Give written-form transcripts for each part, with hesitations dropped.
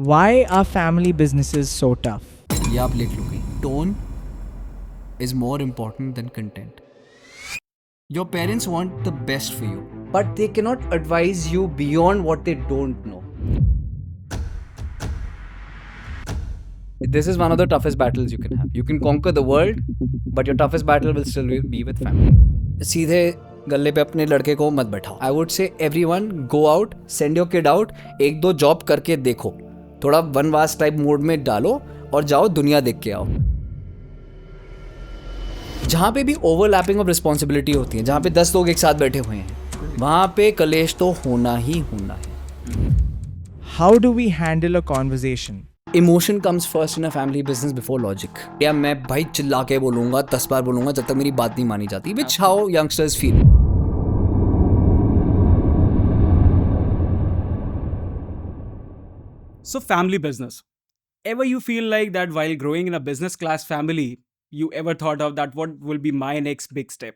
Why are family businesses so tough? ये आप लिख लो कहीं. Tone is more important than content. Your parents want the best for you, but they cannot advise you beyond what they don't know. This is one of the toughest battles you can have. You can conquer the world, but your toughest battle will still be with family. सीधे गले पे अपने लड़के को मत बैठाओ. I would say everyone go out, send your kid out, एक दो job करके देखो, थोड़ा वनवास टाइप मोड में डालो और जाओ दुनिया देख के आओ. जहाँ पे भी ओवरलैपिंग ऑफ रिस्पॉन्सिबिलिटी होती है, जहाँ पे 10 लोग एक साथ बैठे हुए हैं, वहाँ पे कलेश तो होना ही होना है. How do we handle a conversation? Emotion comes first in a family business before logic. या मैं भाई चिल्ला के बोलूंगा 10 बार बोलूंगा जब तक मेरी बात नहीं मानी जाती. विच how youngsters feel. So, family business. Ever you feel like that while growing in a business class family, you ever thought of that what will be my next big step?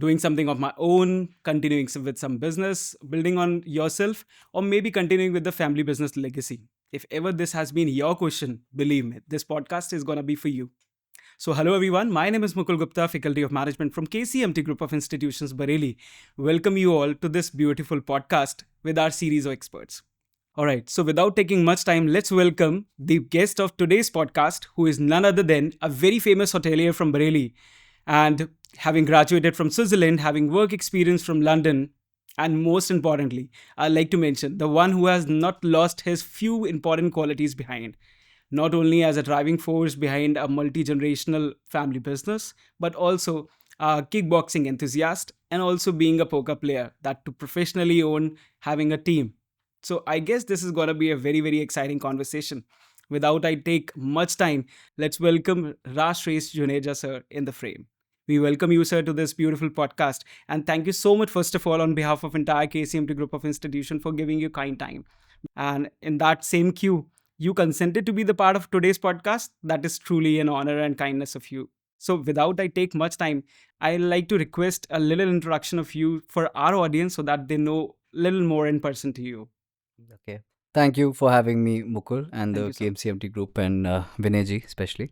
Doing something of my own, continuing with some business, building on yourself, or maybe continuing with the family business legacy. If ever this has been your question, believe me, this podcast is going to be for you. So, hello everyone. My name is Mukul Gupta, Faculty of Management from KCMT Group of Institutions, Bareilly. Welcome you all to this beautiful podcast with our series of experts. All right, so without taking much time, let's welcome the guest of today's podcast, who is none other than a very famous hotelier from Bareilly, and having graduated from Switzerland, having work experience from London, and most importantly, I'd like to mention the one who has not lost his few important qualities behind, not only as a driving force behind a multi-generational family business, but also a kickboxing enthusiast, and also being a poker player, that to professionally own having a team. So I guess this is going to be a very, very exciting conversation. Without I take much time, let's welcome Rashresh Juneja sir in the frame. We welcome you, sir, to this beautiful podcast. And thank you so much, first of all, on behalf of entire KCMT Group of Institution for giving you kind time. And in that same cue, you consented to be the part of today's podcast. That is truly an honor and kindness of you. So without I take much time, I'd like to request a little introduction of you for our audience so that they know a little more in person to you. Okay. Thank you for having me, Mukul, and Thank the you, sir. KMCMT group and Vinay ji especially.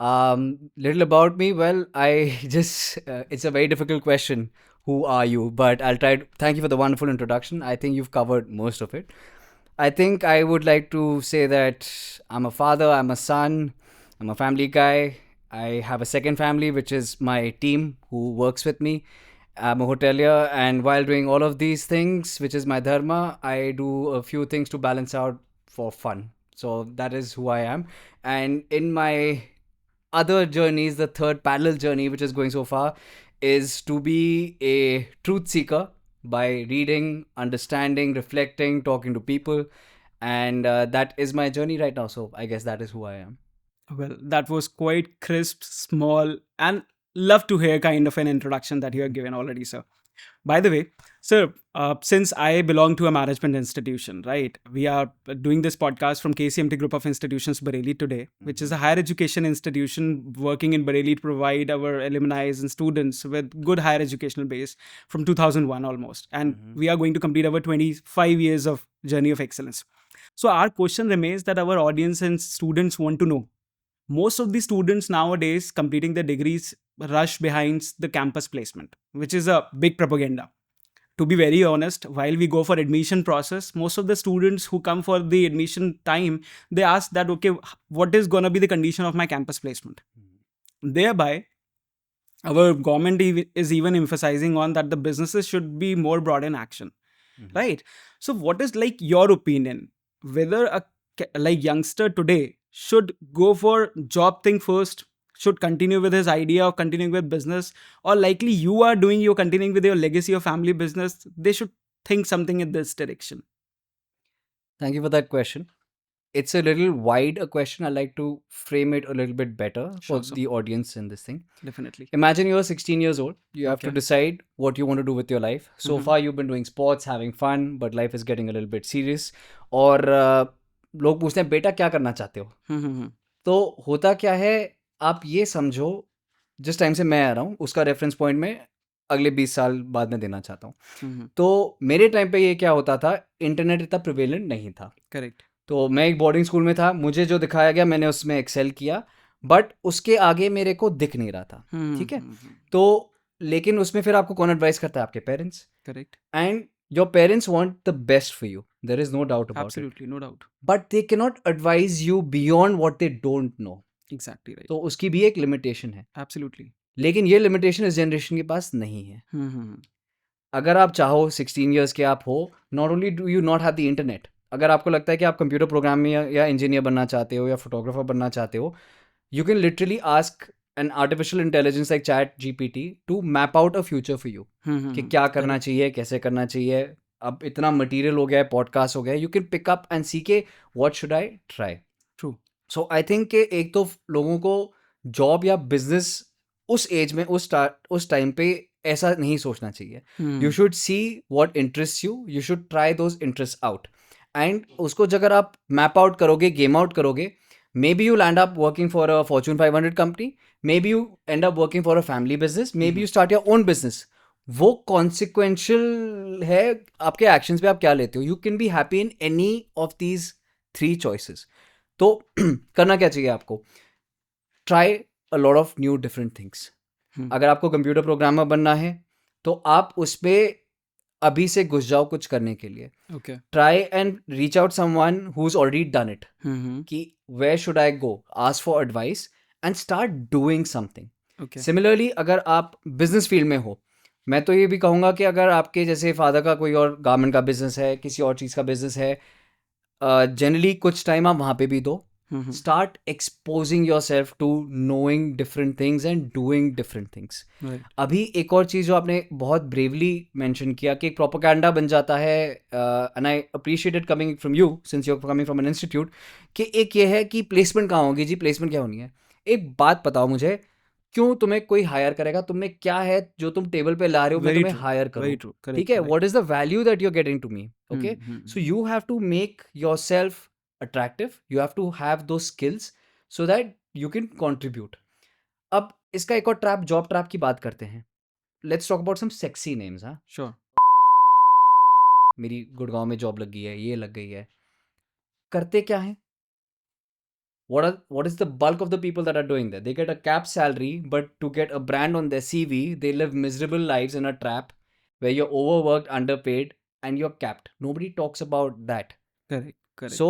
Little about me. Well, I just, it's a very difficult question. Who are you? But I'll try to, thank you for the wonderful introduction. I think you've covered most of it. I think I would like to say that I'm a father, I'm a son, I'm a family guy. I have a second family, which is my team who works with me. I'm a hotelier, and while doing all of these things, which is my dharma, I do a few things to balance out for fun. So that is who I am. And in my other journeys, the third parallel journey, which is going so far, is to be a truth seeker by reading, understanding, reflecting, talking to people. And that is my journey right now. So I guess that is who I am. Well, that was quite crisp, small, and love to hear kind of an introduction that you have given already, sir. By the way, sir, since I belong to a management institution, right? We are doing this podcast from KCMT Group of Institutions Bareilly today, which is a higher education institution working in Bareilly to provide our alumni and students with good higher educational base from 2001 almost. And we are going to complete our 25 years of journey of excellence. So our question remains that our audience and students want to know. Most of the students nowadays completing their degrees rush behind the campus placement, which is a big propaganda. To be very honest, while we go for admission process, most of the students who come for the admission time, they ask that, okay, what is going to be the condition of my campus placement? Thereby, our government is even emphasizing on that the businesses should be more broad in action, right? So what is like your opinion, whether a like youngster today should go for job thing first, should continue with his idea of continuing with business, or likely you are doing, you're continuing with your legacy of family business, they should think something in this direction? Thank you for that question. It's a little wide a question. I like to frame it a little bit better Sure, for sir. the audience in this thing. Definitely. Imagine you're 16 years old. You have to Okay. decide what you want to do with your life. So Mhm. far, you've been doing sports, having fun, but life is getting a little bit serious. और लोग पूछते हैं बेटा क्या करना चाहते हो. हम्म. तो होता क्या है, आप ये समझो जिस टाइम से मैं आ रहा हूँ उसका रेफरेंस पॉइंट में अगले 20 साल बाद में देना चाहता हूँ. हम्म. तो मेरे टाइम पे ये क्या होता था, इंटरनेट इतना प्रिवेलेंट नहीं था. Correct. तो मैं एक बोर्डिंग स्कूल में था, मुझे जो दिखाया गया मैंने उसमें एक्सेल किया, बट उसके आगे मेरे को दिख नहीं रहा था, ठीक है। तो लेकिन उसमें फिर आपको कौन एडवाइस करता है? आपके parents. Correct, and your parents want the best for you, there is no doubt about it, absolutely, no doubt, but they can not advise you beyond what they don't know. Exactly right, तो उसकी भी एक limitation है, absolutely, लेकिन ये limitation इस generation के पास नहीं है। अगर आप चाहो 16 ईयर्स के आप हो, not only do you not have the internet, अगर आपको लगता है कि आप कंप्यूटर प्रोग्राम या इंजीनियर बनना चाहते हो या फोटोग्राफर बनना चाहते हो, you can literally ask an artificial intelligence like chat gpt to map out a future for you कि क्या करना चाहिए, कैसे करना चाहिए। अब इतना मटेरियल हो गया है, पॉडकास्ट हो गया है, you can pick up and see के what should I try. True, so I think कि एक तो लोगों को जॉब या बिजनेस उस एज में उस टाइम पे ऐसा नहीं सोचना चाहिए। You should see what interest you should try those interest out, and उसको अगर आप मैप आउट करोगे, गेम आउट करोगे, maybe you'll end up working for a Fortune 500 company, maybe you end up working for a family business, maybe you start your own business. वो consequential है आपके actions पे आप क्या लेते हो। You can be happy in any of these 3 choices. तो करना क्या चाहिए आपको? Try a lot of new different things. अगर आपको कंप्यूटर प्रोग्रामर बनना है तो आप उस पे अभी से घुस जाओ कुछ करने के लिए। Okay, try and reach out someone who is already done it, कि where should I go, ask for advice and start doing something. Okay, Similarly, अगर आप बिजनेस फील्ड में हो, मैं तो ये भी कहूँगा कि अगर आपके जैसे फादर का कोई और गारमेंट का बिजनेस है, किसी और चीज़ का बिजनेस है, जनरली कुछ टाइम आप वहाँ पे भी दो। Start exposing yourself to knowing different things and doing different things. अभी एक और चीज़ जो आपने बहुत ब्रेवली मेंशन किया कि एक प्रोपेगेंडा बन जाता है, and I appreciate it coming from you since you are coming from an institute, कि एक ये है कि प्लेसमेंट कहाँ होगी जी, प्लेसमेंट क्या होनी है। एक बात बताओ मुझे, क्यों तुम्हें कोई हायर करेगा? तुम्हें क्या है जो तुम टेबल पे ला रहे हो, मैं तुम्हें हायर वेरी करूँ? ट्रू, करेक्ट, ठीक है, what is the value that you are getting to me? Okay, so you have to make yourself attractive, you have to have those skills so that you can contribute. अब इसका एक और trap, job trap की बात करते हैं। Let's talk about some sexy names. हाँ, sure, मेरी गुड़गांव में जॉब लग गई है, ये लग गई है। करते क्या है? what is the bulk of the people that are doing that? They get a cap salary, but to get a brand on their CV, they live miserable lives in a trap where you're overworked, underpaid, and you're capped. Nobody talks about that. Correct, correct, So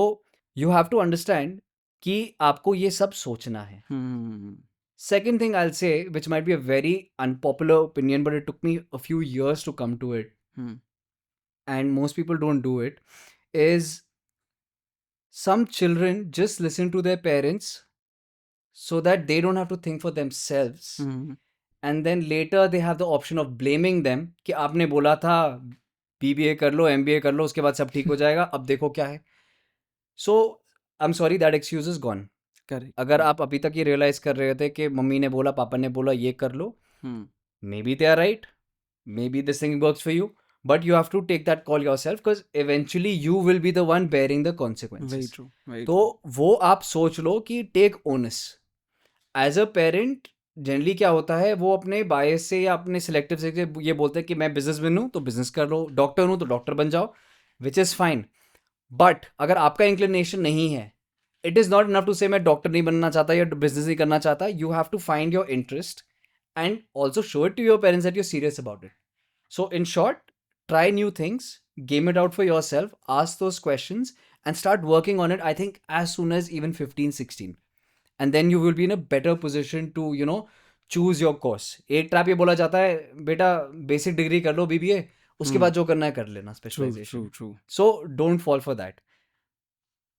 you have to understand कि आपको ये सब सोचना है। Second thing I'll say, which might be a very unpopular opinion, but it took me a few years to come to it, and most people don't do it, is some children just listen to their parents so that they don't have to think for themselves, and then later they have the option of blaming them कि आपने बोला था BBA कर लो, MBA कर लो, उसके बाद सब ठीक हो जाएगा, अब देखो क्या है। So I'm sorry, that excuse is gone. Correct, अगर आप अभी तक ये रियलाइज कर रहे थे कि मम्मी ने बोला, पापा ने बोला, ये कर लो, maybe they are right, maybe this thing works for you, but you have to take that call yourself, because eventually you will be the one bearing the very consequences. True, very तो वो आप सोच लो कि take onus. As a parent generally क्या होता है, वो अपने बायस से या अपने सिलेक्टिव से ये बोलते हैं कि मैं बिजनेसमैन हूँ तो बिजनेस कर लो, डॉक्टर हूँ तो डॉक्टर बन जाओ, विच इज़ फाइन। बट अगर आपका इंक्लिनेशन नहीं है, it is not enough to say मैं डॉक्टर नहीं बनना चाहता या बिजनेस नहीं करना चाहता। You have to find your interest and also show it to your parents that you serious about it. So in short, try new things, game it out for yourself, ask those questions and start working on it, I think as soon as even 15, 16. And then you will be in a better position to, you know, choose your course. एक trap ये बोला जाता है, बेटा basic degree कर लो BBA, उसके बाद जो करना है कर लेना, specialisation. true. So don't fall for that.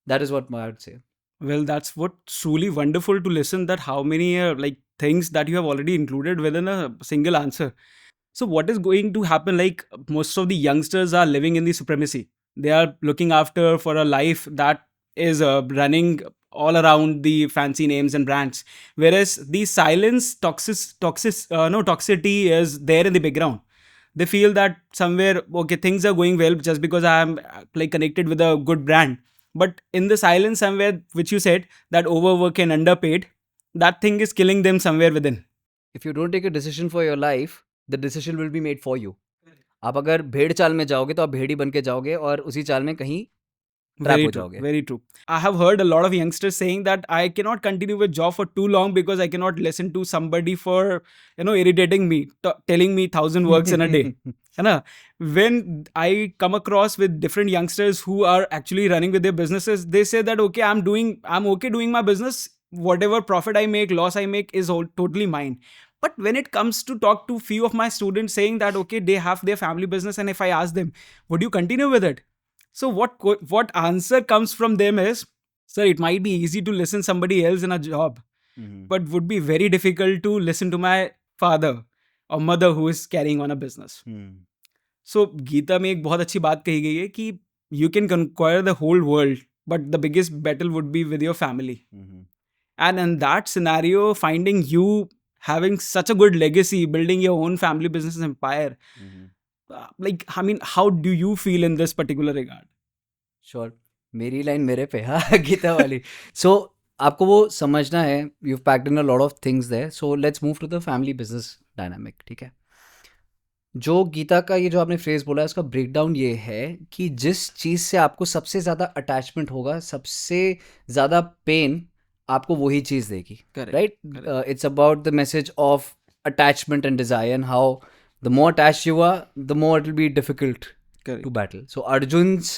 That is what I would say. Well, that's what's truly wonderful to listen, that how many like things that you have already included within a single answer. So what is going to happen? Like, most of the youngsters are living in the supremacy. They are looking after for a life that is running all around the fancy names and brands, whereas the silence toxicity is there in the background. They feel that somewhere, okay, things are going well just because I am like connected with a good brand, but in the silence somewhere, which you said, that overwork and underpaid, that thing is killing them somewhere within. If you don't take a decision for your life, the decision will be made for you. आप अगर भेड़ चाल में जाओगे तो आप भेड़ी बन के जाओगे और उसी चाल में कहीं ट्रैप Very हो true. जाओगे. Very true. I have heard a lot of youngsters saying that I cannot continue with job for too long because I cannot listen to somebody for irritating me, telling me 1,000 works in a day. है ना? When I come across with different youngsters who are actually running with their businesses, they say that okay, I'm okay doing my business. Whatever profit I make, loss I make is all totally mine. But when it comes to talk to few of my students saying that okay, they have their family business, and if I ask them, would you continue with it? So what answer comes from them is, sir, it might be easy to listen somebody else in a job, Mhm. but would be very difficult to listen to my father or mother who is carrying on a business. Hmm. So Gita में एक बहुत अच्छी बात कही गई है कि you can conquer the whole world, but the biggest battle would be with your family. Mhm. And in that scenario, finding you having such a good legacy, building your own family business empire, Mhm. I mean, how do you feel in this particular regard? Sure. मेरी line मेरे पे, हाँ, गीता वाली. सो आपको वो समझना है. You packed in a lot of things there. So let's move to the family business dynamic. ठीक है. जो गीता का ये जो आपने फ्रेज बोला है, उसका ब्रेकडाउन ये है कि जिस चीज़ से आपको सबसे ज़्यादा अटैचमेंट होगा, सबसे ज़्यादा पेन आपको वही चीज़ देगी. Correct. Right. Correct. It's about the message of attachment and desire and how the more attach you are, the more it will be difficult Correct. to battle. So Arjun's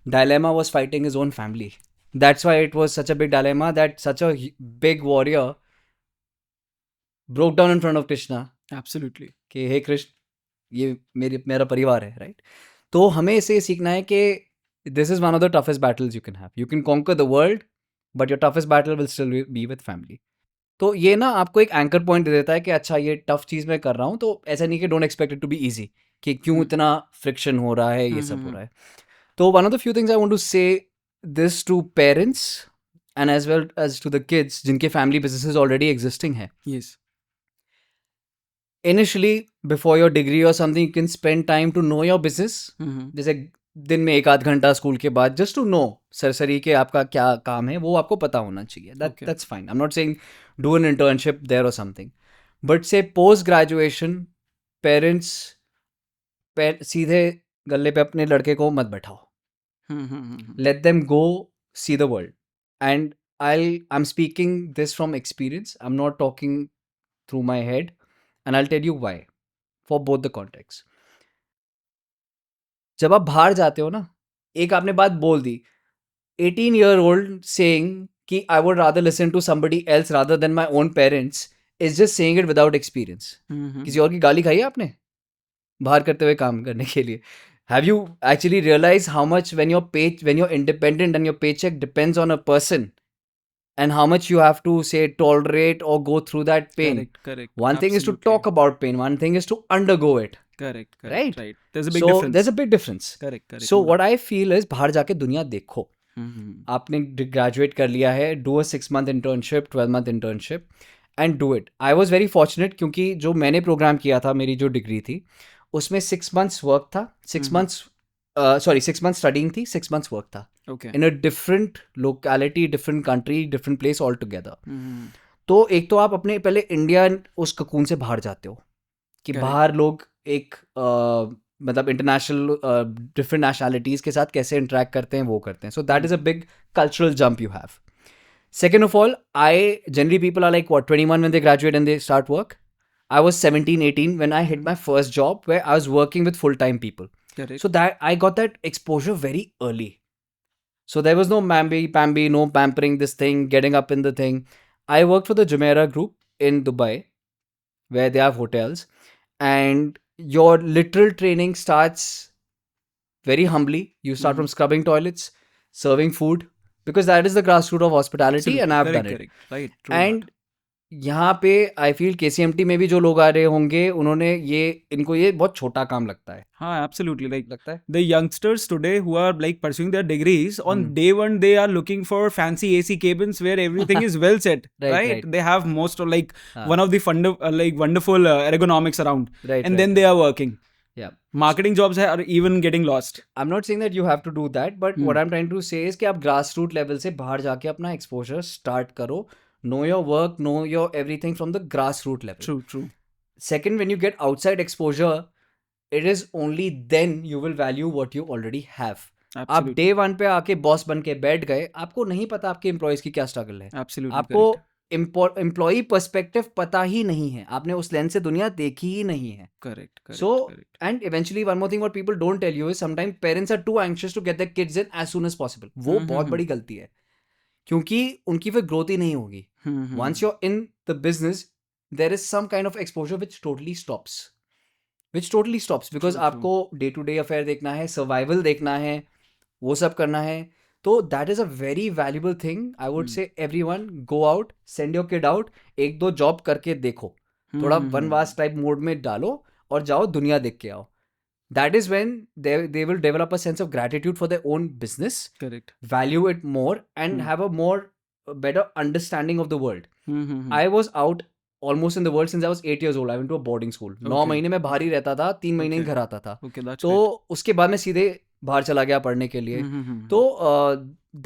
dilemma was fighting his own family. That's why it was such a big dilemma that such a big warrior broke down in front of Krishna Absolutely. कि हे कृष्ण, ये मेरा परिवार है. Right. तो हमें इसे सीखना है कि this is one of the toughest battles you can have. You can conquer the world, but your toughest battle will still be with family. तो ये ना आपको एक एंकर पॉइंट दे देता है कि अच्छा, ये टफ चीज़ मैं कर रहा हूँ, तो ऐसा नहीं कि don't expect it to be easy, कि क्यों इतना फ्रिक्शन हो रहा है, ये सब हो रहा है. तो one of the few things I want to say this to parents and as well as to the kids जिनके फैमिली बिजनेसेस ऑलरेडी एग्जिस्टिंग है. Yes. Initially before your degree or something you can spend time to know your business. जैसे दिन में 1-8 घंटा school के बाद, just to know सरसरी के आपका क्या काम है, वो आपको पता होना चाहिए. Okay. That's fine. I am not saying do an internship there और something, but say post graduation parents सीधे गले पे अपने लड़के को मत बैठाओ. Let them go see the world. And I'm speaking this from experience. I'm not talking through my head, and I'll tell you why for both the contexts. जब आप बाहर जाते हो ना, एक आपने बात बोल दी, 18-year-old saying कि I would rather listen to somebody else rather than my own parents is just saying it without experience. किसी और की गाली खाई है आपने बाहर करते हुए काम करने के लिए? Have you actually realized how much when you're independent and your paycheck depends on a person, and how much you have to say tolerate or go through that pain? Correct. One thing is to Absolutely. talk about pain. One thing is to undergo it. Correct. Right? There's a big So difference. there's a big difference. Correct. So what I feel is बाहर जाके दुनिया देखो. आपने graduate कर लिया है, do a 6-month internship, 12-month internship and do it. I was very fortunate क्योंकि जो मैंने प्रोग्राम किया था, मेरी जो डिग्री थी, उसमें 6 months वर्क था, 6 months 6 months स्टडिंग थी, 6 months वर्क था. Okay. In a different locality, different country, different place altogether. तो एक तो आप अपने पहले इंडिया उस ककून से बाहर जाते हो कि Correct. बाहर लोग एक मतलब इंटरनेशनल डिफरेंट नेशनैलिटीज़ के साथ कैसे इंटरेक्ट करते हैं, वो करते हैं. So that is a big cultural jump you have. Second of all, generally people are like, what, 21 when they graduate and they start work? I was 17, 18 when I hit my first job where I was working with full-time people. Correct. So that I got that exposure very early. So there was no pamby, no pampering this thing, getting up in the thing. I worked for the Jumeirah Group in Dubai, where they have hotels, and your literal training starts very humbly. You start from scrubbing toilets, serving food, because that is the grassroots of hospitality, and I've done it. Correct. Right. True. And यहाँ पे I feel KCMT में भी जो लोग आ रहे होंगे, उन्होंने इनको ये बहुत छोटा काम लगता है. हाँ, absolutely. Like लगता है. the youngsters today who are like pursuing their degrees, on day one they are looking for fancy AC cabins where everything is well set. Right. They have most of one of the wonderful ergonomics around, Right, and right. then they are working. Yeah. Marketing jobs are even getting lost. I'm not saying that you have to do that, but what I'm trying to say is कि आप grassroots level से बाहर जाके अपना exposure start करो. Know your work, know your everything from the grassroots level. True. Second, when you get outside exposure, it is only then you will value what you already have. आप Absolutely. Day 1 पे आके boss बन के बैठ गए, आपको नहीं पता आपके एम्प्लॉयज़ की क्या स्ट्रगल है। Absolutely आपको correct. एम्प्लॉई पर्सपेक्टिव पता ही नहीं है, आपने उस लेंस से दुनिया देखी ही नहीं है। Correct. Correct. So, Correct. and eventually one more thing what people don't tell you is sometimes parents are too anxious to get their kids in as soon as possible. वो बहुत बड़ी गलती है, क्योंकि उनकी फिर ग्रोथ ही नहीं होगी। Once you're in the business, there is some kind of exposure which totally stops. Because True. आपको डे टू डे अफेयर देखना है, सर्वाइवल देखना है, वो सब करना है। तो that is a very valuable thing. I would say everyone go out, send your kid out, 1-2 job करके देखो, थोड़ा वनवास टाइप मोड में डालो और जाओ दुनिया देख के आओ। That is when they will develop a sense of gratitude for their own business, Correct. value it more, and have a better understanding of the world. I was out almost in the world since I was 8 years old. I went to a boarding school. 9 महीने में बाहर ही रहता था, 3 महीने ही Okay. घर आता था। Okay, that's तो great. उसके बाद मैं सीधे बाहर चला गया पढ़ने के लिए। तो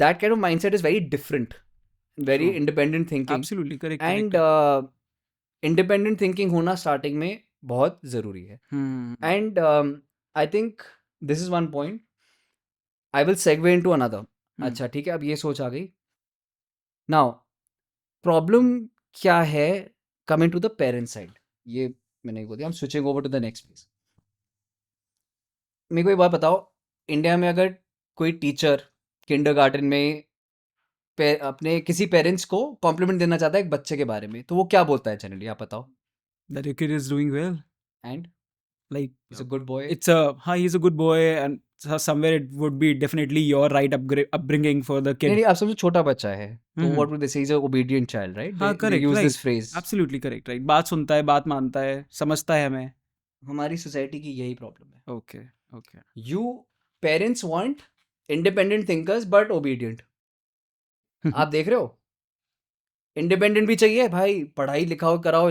that kind of mindset is very different, very True. independent thinking. Absolutely correct. And independent thinking होना starting में बहुत ज़रूरी है। And I think this is one point. I will segue into another. अच्छा ठीक है, अब ये सोच आ गई। Now, problem क्या है coming to the parent side? ये मैंने बोल दिया। I'm switching over to the next piece. मेरे को एक बात बताओ, इंडिया में अगर कोई टीचर किंडरगार्टन में अपने किसी पेरेंट्स को कॉम्प्लीमेंट देना चाहता है एक बच्चे के बारे में, तो वो क्या बोलता है जनरली, आप बताओ? That your kid is doing well. And Like he's a good boy. he's a good boy, and somewhere it would be definitely your right upbringing for the kid. नहीं, आप समझो छोटा बच्चा है, तो what would they say? He's an obedient child, right? हाँ, They correct, use right. this phrase. Absolutely correct, right. बात सुनता है, बात मानता है, समझता है हमें. हमारी सोसाइटी की यही प्रॉब्लम है। Okay. You parents want independent thinkers but obedient. आप देख रहे हो, इंडिपेंडेंट भी चाहिए भाई, पढ़ाई लिखाओ कराओ,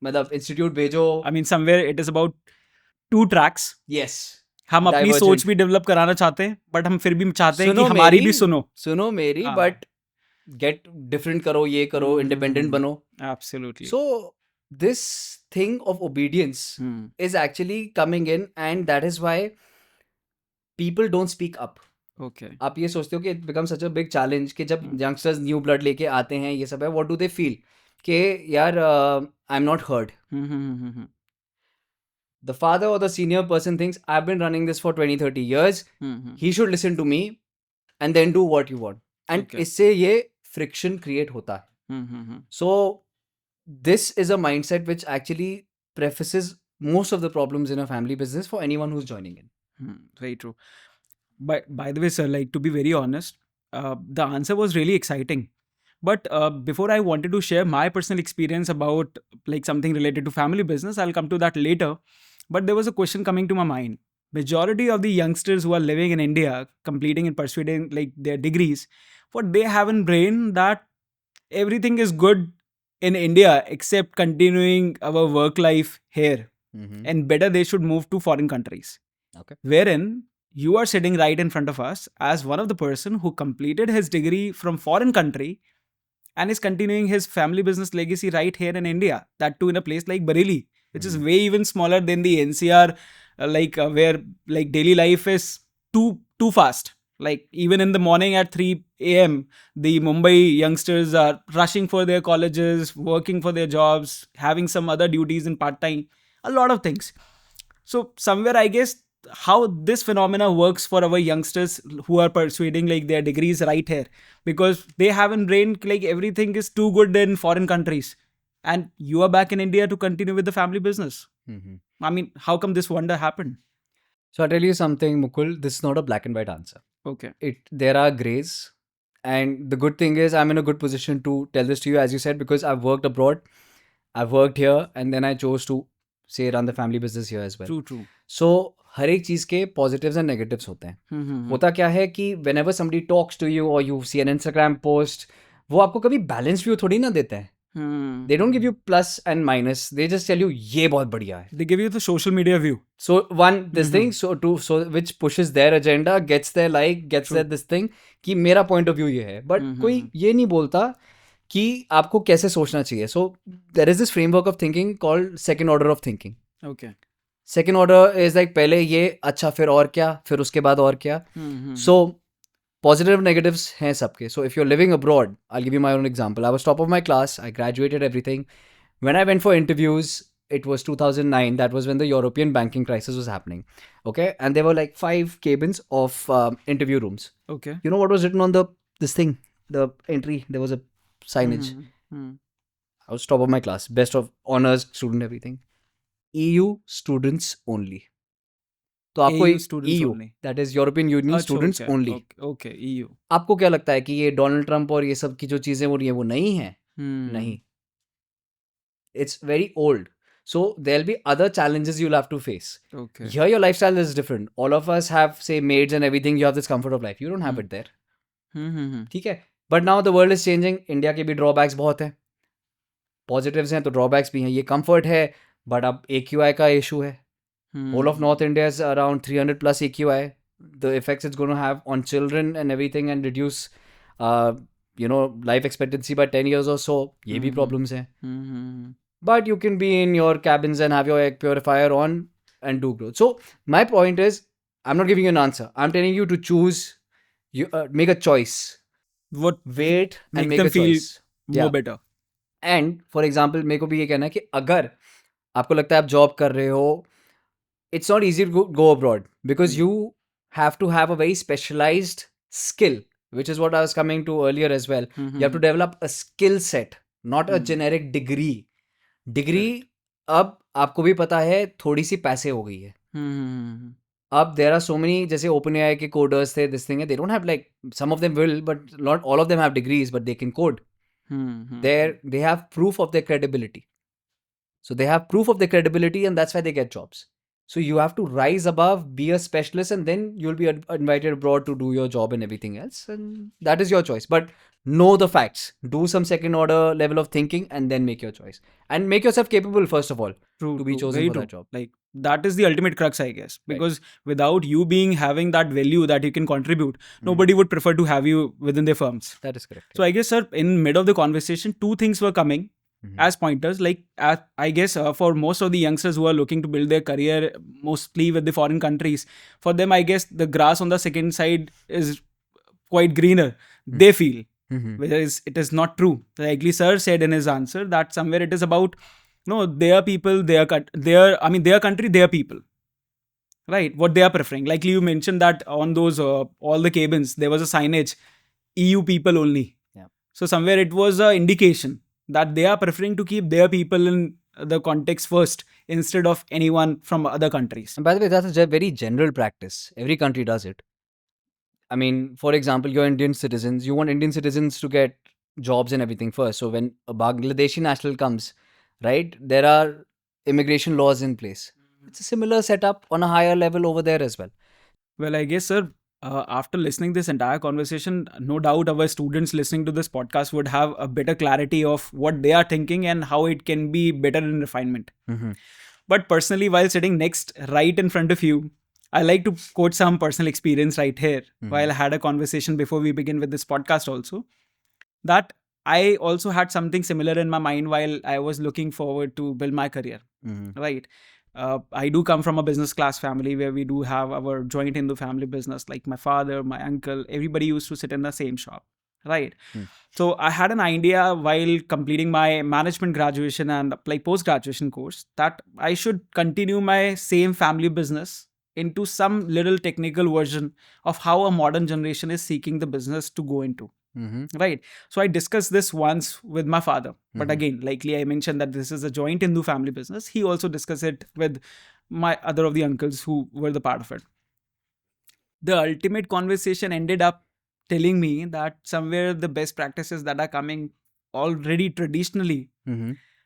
मतलब इंस्टीट्यूट भेजो। I mean, somewhere it is about two tracks. Yes. हम अपनी Divergent. सोच भी डेवलप कराना चाहते हैं, बट हम फिर भी चाहते हैं कि सुनो हमारी मेरी, भी सुनो. मेरी, हाँ. बट गेट डिफरेंट करो, ये करो, इंडिपेंडेंट बनो। Absolutely. So this thing of obedience is actually coming in, and that is why people don't speak up. Okay. आप ये सोचते हो कि it becomes such a big challenge कि जब youngsters न्यू ब्लड लेके आते हैं, ये सब है, what do they feel कि यार I'm not heard. The father or the senior person thinks I've been running this for 20-30 years, he should listen to me and then do what you want, and Okay. इससे ये friction create होता है. So this is a mindset which actually prefaces most of the problems in a family business for anyone who's joining in. Very true. But by the way, sir, like, to be very honest, the answer was really exciting. But before I wanted to share my personal experience about like something related to family business, I'll come to that later. But there was a question coming to my mind. Majority of the youngsters who are living in India, completing and pursuing like their degrees, what they have in brain that everything is good in India except continuing our work life here, and better they should move to foreign countries. Okay. Wherein you are sitting right in front of us as one of the person who completed his degree from foreign country and is continuing his family business legacy right here in India, that too in a place like Bareilly, which is way even smaller than the NCR, where like daily life is too fast. Like even in the morning at 3 a.m., the Mumbai youngsters are rushing for their colleges, working for their jobs, having some other duties in part-time, a lot of things. So somewhere I guess how this phenomena works for our youngsters who are pursuing like their degrees right here, because they have in brain like everything is too good in foreign countries and you are back in India to continue with the family business. I mean, how come this wonder happened? So I'll tell you something, Mukul, this is not a black and white answer. Okay. There are grays, and the good thing is I'm in a good position to tell this to you, as you said, because I've worked abroad, I've worked here, and then I chose to say run the family business here as well. True. So हर एक चीज़ के positives and negatives होते हैं. होता क्या है कि whenever somebody talks to you or you see an Instagram post, वो आपको कभी balanced view थोड़ी ना देते हैं. They don't give you plus and minus. They just tell you ये बहुत बढ़िया है. They give you the social media view. So one, this thing, so which pushes their agenda, gets their like, gets their this thing, कि मेरा point of view ये है. But कोई ये नहीं बोलता कि आपको कैसे सोचना चाहिए. So there is this framework of thinking called second order of thinking. Okay. Second order is like पहले ये अच्छा फिर और क्या फिर उसके बाद और क्या. So positive negatives हैं सबके. So if you're living abroad, I'll give you my own example. I was top of my class. I graduated everything. When I went for interviews, it was 2009. That was when the European banking crisis was happening. Okay, and there were like 5 cabins of interview rooms. Okay. You know what was written on this thing, the entry? There was a signage. I was top of my class, best of honors student, everything. EU students only. तो आपको EU students EU, only. that is European Union students okay. only. Okay. EU. आपको क्या लगता है कि ये Donald Trump और ये सब की जो चीजें हो रही है वो नहीं है? नहीं. It's very old. So there'll be other challenges you'll have to face. Okay. Here your lifestyle is different. All of us have say maids and everything. You have this comfort of life. You don't have it there. ठीक है. But now the world is changing. India के भी drawbacks बहुत हैं. Positives हैं तो drawbacks भी हैं. ये comfort है, but अब AQI का issue है. Whole of North India is around 300 plus AQI. The effects it's going to have on children and everything and reduce, life expectancy by 10 years or so. ये भी problems हैं. But you can be in your cabins and have your air purifier on and do growth. So my point is, I'm not giving you an answer. I'm telling you to choose. You make a choice. What Wait and makes make them a feel choice. more Yeah. better? And for example, मेरे को भी ये कहना है कि अगर आपको लगता है आप जॉब कर रहे हो, it's not easy to go abroad because you have to have a very specialized skill, which is what I was coming to earlier as well. You have to develop a skill set, not a generic degree. Degree अब आपको भी पता है थोड़ी सी पैसे हो गई है. अब there are so many, जैसे OpenAI के coders थे, this thing है, they don't have like, some of them will, but not all of them have degrees, but they can code. They have proof of their credibility. So they have proof of their credibility and that's why they get jobs. So you have to rise above, be a specialist, and then you'll be invited abroad to do your job and everything else. And that is your choice. But know the facts. Do some second order level of thinking and then make your choice. And make yourself capable, first of all, True, to be true, chosen very for true. that job. Like that is the ultimate crux, I guess, Right. because without you having that value that you can contribute, nobody would prefer to have you within their firms. That is correct. So I guess, sir, in mid of the conversation, 2 things were coming as pointers. Like I guess for most of the youngsters who are looking to build their career mostly with the foreign countries, for them, I guess the grass on the second side is quite greener. They feel, whereas it is not true. Likely, sir said in his answer that somewhere it is about their people, their country, their people. Right, what they are preferring. Like you mentioned that on those all the cabins there was a signage, EU people only. Yeah. So somewhere it was an indication that they are preferring to keep their people in the context first instead of anyone from other countries. And by the way, that's a very general practice. Every country does it. I mean, for example, you're Indian citizens. You want Indian citizens to get jobs and everything first. So when a Bangladeshi national comes, right, there are immigration laws in place. It's a similar setup on a higher level over there as well. Well, I guess, sir, after listening this entire conversation, no doubt our students listening to this podcast would have a better clarity of what they are thinking and how it can be better in refinement. But personally, while sitting next right in front of you, I like to quote some personal experience right here while I had a conversation before we begin with this podcast also, that I also had something similar in my mind while I was looking forward to build my career, right? I do come from a business class family where we do have our joint Hindu family business, like my father, my uncle, everybody used to sit in the same shop, right? So I had an idea while completing my management graduation and like post-graduation course that I should continue my same family business into some little technical version of how a modern generation is seeking the business to go into. Right. So I discussed this once with my father. But again, likely I mentioned that this is a joint Hindu family business. He also discussed it with my other of the uncles who were the part of it. The ultimate conversation ended up telling me that somewhere the best practices that are coming already traditionally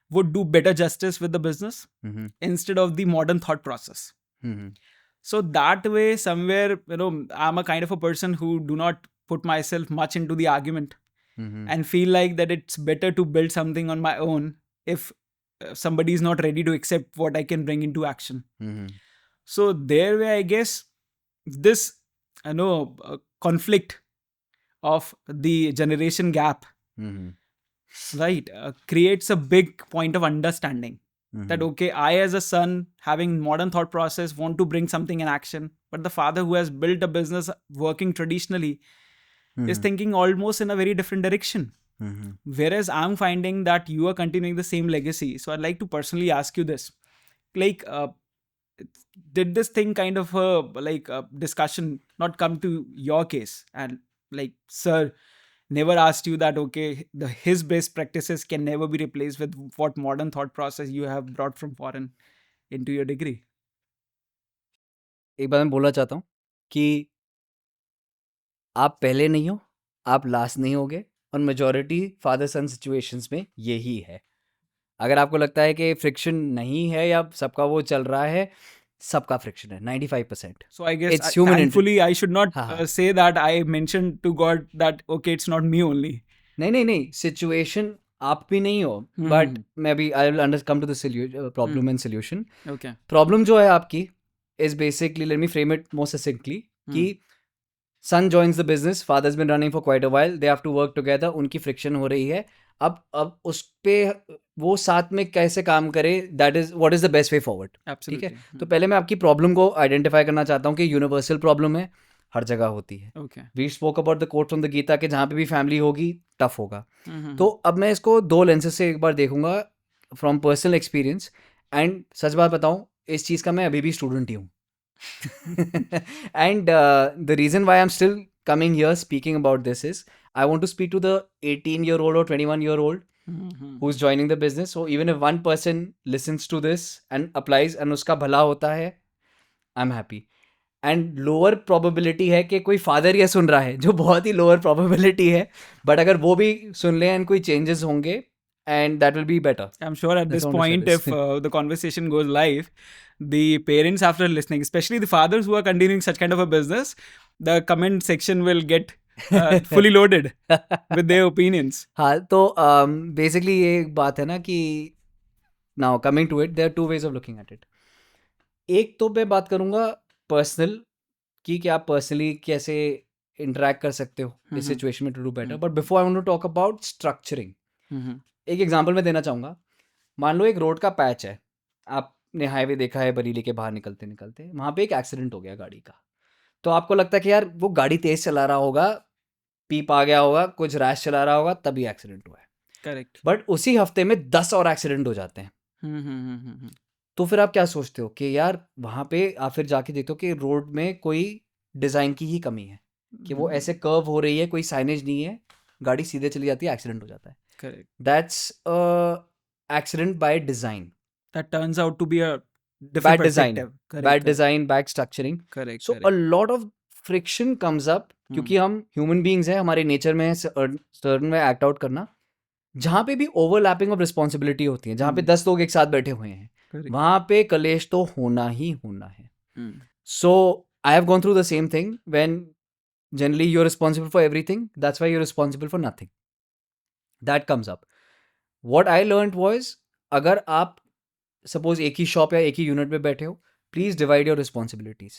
would do better justice with the business instead of the modern thought process. So that way, somewhere, I'm a kind of a person who do not put myself much into the argument and feel like that it's better to build something on my own if somebody is not ready to accept what I can bring into action. So there way, I guess, this conflict of the generation gap, right, creates a big point of understanding. That okay, I as a son having modern thought process want to bring something in action, but the father who has built a business working traditionally is thinking almost in a very different direction. Whereas I'm finding that you are continuing the same legacy. So I'd like to personally ask you this, like did this thing kind of a discussion not come to your case, and like sir never asked you that okay, his best practices can never be replaced with what modern thought process you have brought from foreign into your degree? एक बात मैं बोलना चाहता हूँ कि आप पहले नहीं हो, आप लास्ट नहीं होगे, और मेजॉरिटी फादर सन सिचुएशंस में यही है. अगर आपको लगता है कि फ्रिक्शन नहीं है या सबका वो चल रहा है, सबका फ्रिक्शन है 95%. So I guess It's human thankfully I should not हाँ. say that I mentioned to God that okay, it's not me only. नहीं, सिचुएशन आप भी नहीं हो, बट मैं भी I will come to the problem and solution. Okay. Problem जो है आपकी is basically, let me frame it more succinctly, कि son joins the business, father has been running for quite a while, they have to work together, उनकी friction हो रही है. अब उस पे वो साथ में कैसे काम करे, that is what is the best way forward. ठीक Absolutely. है, तो पहले मैं आपकी प्रॉब्लम को आइडेंटिफाई करना चाहता हूँ कि यूनिवर्सल प्रॉब्लम है, हर जगह होती है. Okay. We spoke about the quote from the Gita कि जहाँ पे भी फैमिली होगी टफ होगा. Mhm. तो अब मैं इसको दो लेंसेज से एक बार देखूंगा, from personal experience. And such बात बताऊं, इस चीज़ का मैं अभी भी स्टूडेंट ही हूँ. And the reason why I am still coming here speaking about this is I want to speak to the 18-year-old or 21-year-old Mhm. who's joining the business. So even if one person listens to this and applies and उसका भला होता है, I'm happy. And lower probability है कि कोई father ये सुन रहा है, जो बहुत ही लोअर प्रोबेबिलिटी है, बट अगर वो भी सुन ले एंड कोई चेंजेस होंगे, and that will be better. I'm sure at That's this all I point, said. if the conversation goes live, the parents after listening, especially the fathers who are continuing such kind of a business, the comment section will get fully loaded with their opinions. हाँ, तो basically ये एक बात है ना कि now coming to it, there are two ways of looking at it. एक तो मैं बात करूंगा पर्सनल कि आप पर्सनली कैसे इंटरेक्ट कर सकते हो इस सिचुएशन में to do better. But before I want to talk about structuring, एक एग्जांपल मैं देना चाहूँगा. मान लो एक रोड का पैच है, आपने हाईवे देखा है बरेली के बाहर निकलते निकलते, वहाँ पे एक एक्सीडेंट हो गया गाड़ी का. तो आपको लगता है कि यार वो गाड़ी तेज चला रहा होगा, पीप आ गया होगा, कुछ रैश चला रहा होगा, तभी एक्सीडेंट हुआ है. Correct. बट उसी हफ्ते में 10 और एक्सीडेंट हो जाते हैं. तो फिर आप क्या सोचते हो कि यार वहाँ पे आप फिर जाके देखते हो कि रोड में कोई डिज़ाइन की ही कमी है, कि वो ऐसे कर्व हो रही है, कोई साइनेज नहीं है, गाड़ी सीधे चली जाती है, एक्सीडेंट हो जाता है. Correct. That's accident by design. That turns out to be a Bad different design. perspective. Correct. Bad correct, design, bad structuring. Correct. So correct. a lot of friction comes up, क्योंकि हम human beings हैं, हमारे nature में है certain में act out करना. जहाँ पे भी ओवरलैपिंग ऑफ रिस्पॉन्सिबिलिटी होती है, जहाँ पे 10 लोग एक साथ बैठे हुए हैं, Correct. वहाँ पे कलेश तो होना ही होना है. Hmm. So I have gone through the same thing. When generally you're responsible for everything, that's why you're responsible for nothing. That comes up. What I learned was, अगर आप सपोज एक ही शॉप या एक ही यूनिट में बैठे हो, please divide your responsibilities.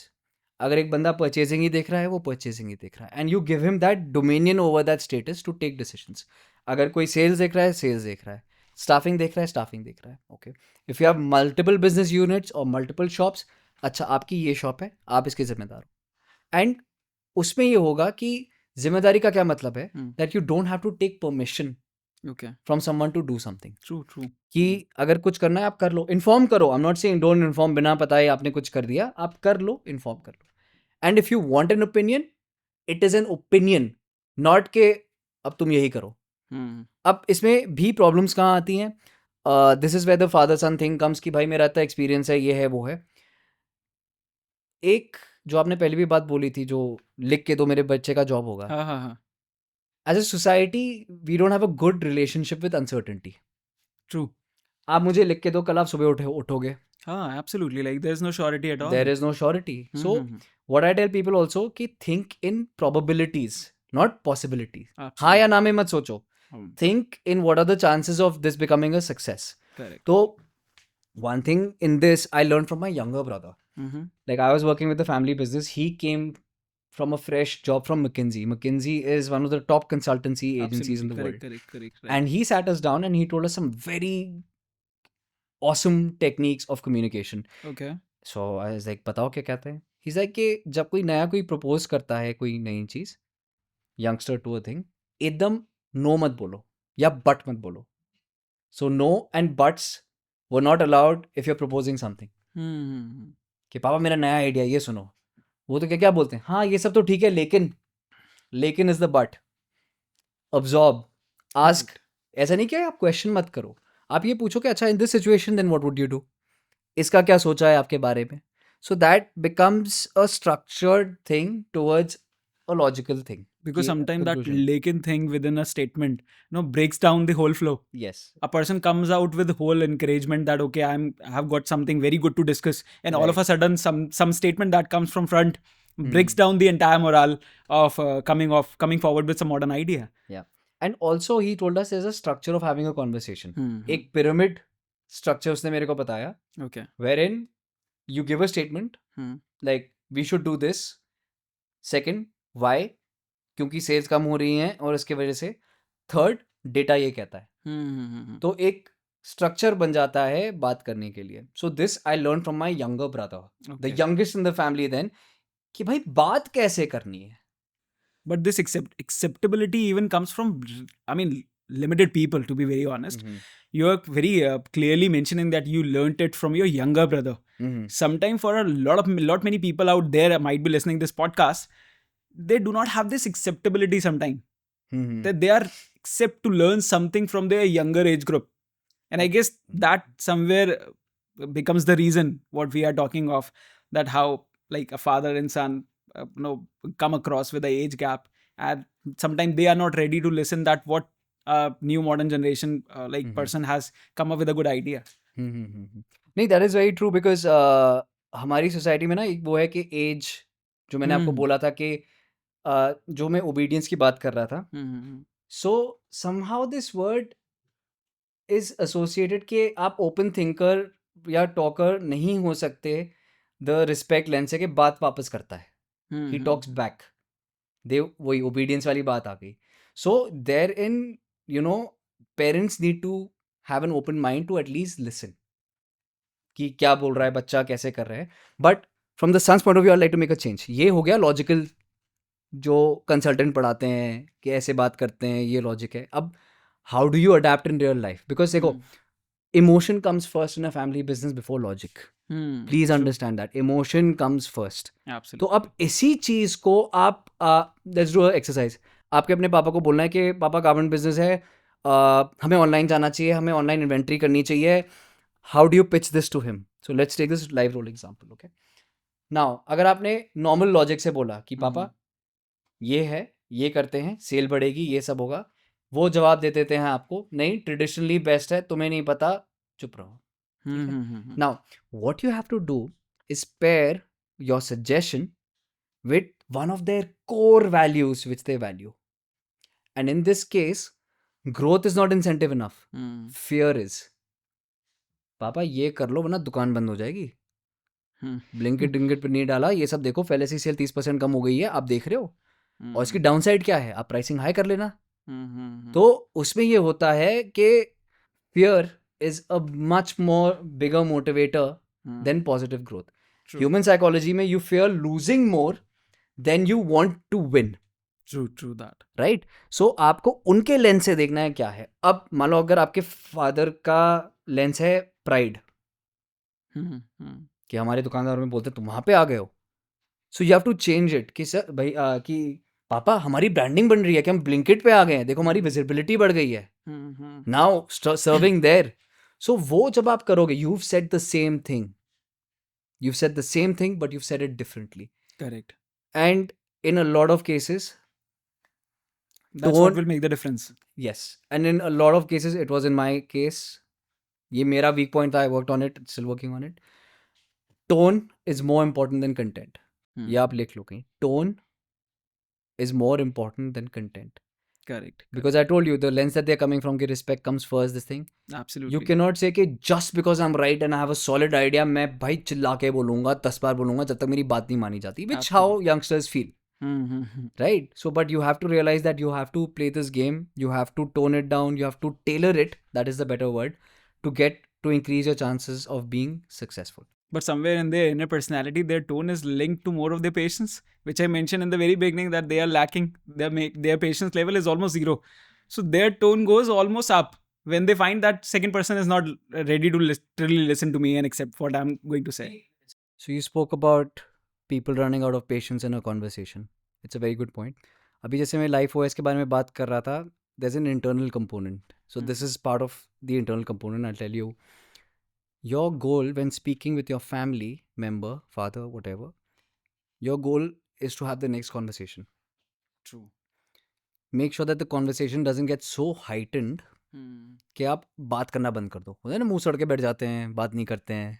अगर एक बंदा परचेजिंग ही देख रहा है, वो परचेजिंग ही देख रहा है, and you give him that dominion over that status to take decisions. अगर कोई सेल्स देख रहा है, सेल्स देख रहा है, स्टाफिंग देख रहा है, स्टाफिंग देख रहा है. Okay, if you have multiple business units और मल्टीपल शॉप्स, अच्छा आपकी ये शॉप है, आप इसके जिम्मेदार हो. एंड उसमें ये होगा कि जिम्मेदारी का क्या मतलब है, that you don't have to take permission Okay. From someone to do something. True. True. कि अगर कुछ करना है आप कर लो, इन्फॉर्म करो. आई am not saying don't inform, बिना पता है आपने कुछ कर दिया, आप कर लो, इन्फॉर्म कर लो. And if you want an opinion, it is an opinion, not के अब तुम यही करो. Hmm. अब इसमें भी प्रॉब्लम्स कहाँ आती हैं? This is where the father son thing comes कि भाई मेरा इतना एक्सपीरियंस है, ये है, वो है. एक जो आपने पहले भी बात बोली थी, जो लिख के दो मेरे बच्चे का जॉब होगा. Ha. As a society we don't have a good relationship with uncertainty. True. आप मुझे लिख के दो, कल आप सुबह उठोगे, Absolutely. Like there's no surety at all. there is no surety. So Mhm. what I tell people also कि think in probabilities, not possibilities. Absolutely. हाँ या ना में मत सोचो. Hmm. Think in what are the chances of this becoming a success. Correct. So one thing in this I learned from my younger brother. Mm-hmm. Like I was working with a family business. He came from a fresh job from McKinsey. McKinsey is one of the top consultancy agencies in the world. Correct. And he sat us down and he told us some very awesome techniques of communication. Okay. So I was like, बताओ क्या कहते हैं? He's like कि जब कोई नया कोई propose करता है कोई नई चीज़, youngster to a thing, एकदम no मत बोलो या but मत बोलो. So no and buts were not allowed if you're proposing something. Hmm. कि पापा मेरा नया आइडिया ये सुनो. वो तो क्या क्या बोलते हैं, हाँ ये सब तो ठीक है लेकिन is the but. Absorb, ask. ऐसा नहीं कि आप क्वेश्चन मत करो, आप ये पूछो कि अच्छा in this situation then what would you do, इसका क्या सोचा है आपके बारे में. So that becomes a structured thing towards a logical thing. Because sometimes that conclusion. lekin thing within a statement, breaks down the whole flow. Yes. A person comes out with whole encouragement that okay, I have got something very good to discuss, and all of a sudden some statement that comes from front breaks down the entire morale of coming forward with some modern idea. Yeah. And also he told us there's a structure of having a conversation. Mhm. एक pyramid structure उसने मेरे को बताया, Okay. wherein you give a statement Hmm. like we should do this. Second, why? क्योंकि sales कम हो रही हैं और इसके वजह से. थर्ड, डेटा ये कहता है. Hmm. तो एक स्ट्रक्चर बन जाता है बात करने के लिए. So this I learn from my younger brother, the Okay. Youngest in the family then, कि भाई बात कैसे करनी है. But this acceptability even comes from, I mean, limited people, to be very honest. You are very clearly mentioning that you learnt it from your younger brother. Sometime for a lot many people out there might be listening this podcast, they do not have this acceptability sometime. That they are accept to learn something from their younger age group. And I guess that somewhere becomes the reason what we are talking of, that how like a father and son come across with the age gap, and sometimes they are not ready to listen that what new modern generation person has come up with a good idea. नहीं, that is very true, because हमारी society में ना एक वो है कि as, जो मैंने आपको बोला था कि जो मैं ओबीडियंस की बात कर रहा था, सो somehow this word is associated कि आप ओपन थिंकर या टॉकर नहीं हो सकते द रिस्पेक्ट लेंस से, कि बात वापस करता है, ही टॉक्स बैक. दे वही ओबीडियंस वाली बात आ गई. So there in parents need to have an open mind to at least listen कि क्या बोल रहा है बच्चा, कैसे कर रहा है. But from the son's point of view I like to make a change. ये हो गया लॉजिकल, जो कंसल्टेंट पढ़ाते हैं कि ऐसे बात करते हैं, ये लॉजिक है. अब how do you adapt in real life, because देखो, emotion comes first in a family business before logic. Please understand that emotion comes first. तो अब इसी चीज को आप लेट्स डू एक्सरसाइज. आपके अपने पापा को बोलना है कि पापा गारमेंट बिजनेस है, हमें ऑनलाइन जाना चाहिए, हमें ऑनलाइन इन्वेंट्री करनी चाहिए. How do you pitch this to him? So let's take this live role example. Okay, now अगर आपने नॉर्मल लॉजिक से बोला कि पापा ये है, ये करते हैं, सेल बढ़ेगी, ये सब होगा, वो जवाब दे देते हैं आपको, नहीं ट्रेडिशनली बेस्ट है, तुम्हें नहीं पता, चुप रहो. Now, what you have to do is pair your suggestion with one of their core values which they value. And in this case, growth is not incentive enough. Fear is. पापा ये कर लो वरना दुकान बंद हो जाएगी. ब्लिंकिट ड्रिंकिट पे नहीं डाला, ये सब देखो पहले से सेल 30% कम हो गई है, आप देख रहे हो, और इसकी डाउन साइड क्या है, आप प्राइसिंग हाई कर लेना. तो उसमें ये होता है कि fear is a much more bigger motivator than positive growth. True. Human psychology में you fear losing more than you want to win. True that. Right? So आपको उनके लेंस से देखना है क्या है. अब मान लो अगर आपके फादर का लेंस है प्राइड, कि हमारे दुकानदार में बोलते तुम वहां पे आ गए हो, so you have to change it कि सर भाई कि पापा हमारी ब्रांडिंग बन रही है कि हम ब्लिंकिट पे आ गए हैं, देखो हमारी विजिबिलिटी बढ़ गई है, नाउ सर्विंग देयर. सो वो जब आप करोगे, you've said the same thing. You've said the same thing, but you've said it differently. Correct. And in a lot of cases, That's what will make the difference. yes. And in a lot of cases, it was in my case. ये मेरा weak point था, I worked on it, still working on it. Tone is more important than content. ये आप लिख लो कहीं. Tone is more important than content. Correct. Because I told you, the lens that they're coming from, कि respect comes first, this thing. Absolutely. You cannot say कि just because I'm right and I have a solid idea, मैं भाई चिल्ला के बोलूँगा, 10 बार बोलूँगा जब तक मेरी बात नहीं मानी जाती, which how youngsters feel. Right? So, but you have to realize that you have to play this game, you have to tone it down, you have to tailor it, that is the better word, to get to increase your chances of being successful. But somewhere in their inner personality, their tone is linked to more of their patience, which I mentioned in the very beginning that they are lacking. Their patience level is almost zero. So their tone goes almost up when they find that second person is not ready to literally listen to me and accept what I'm going to say. So you spoke about people running out of patience in a conversation. It's a very good point. अभी जैसे मैं life OS के बारे में बात कर रहा था, there's an internal component. So this is part of the internal component. I'll tell you. Your goal when speaking with your family member, father, whatever, your goal is to have the next conversation. True. Make sure that the conversation doesn't get so heightened कि आप बात करना बंद कर दो. होता है ना, मुंह सड़ के बैठ जाते हैं, बात नहीं करते हैं.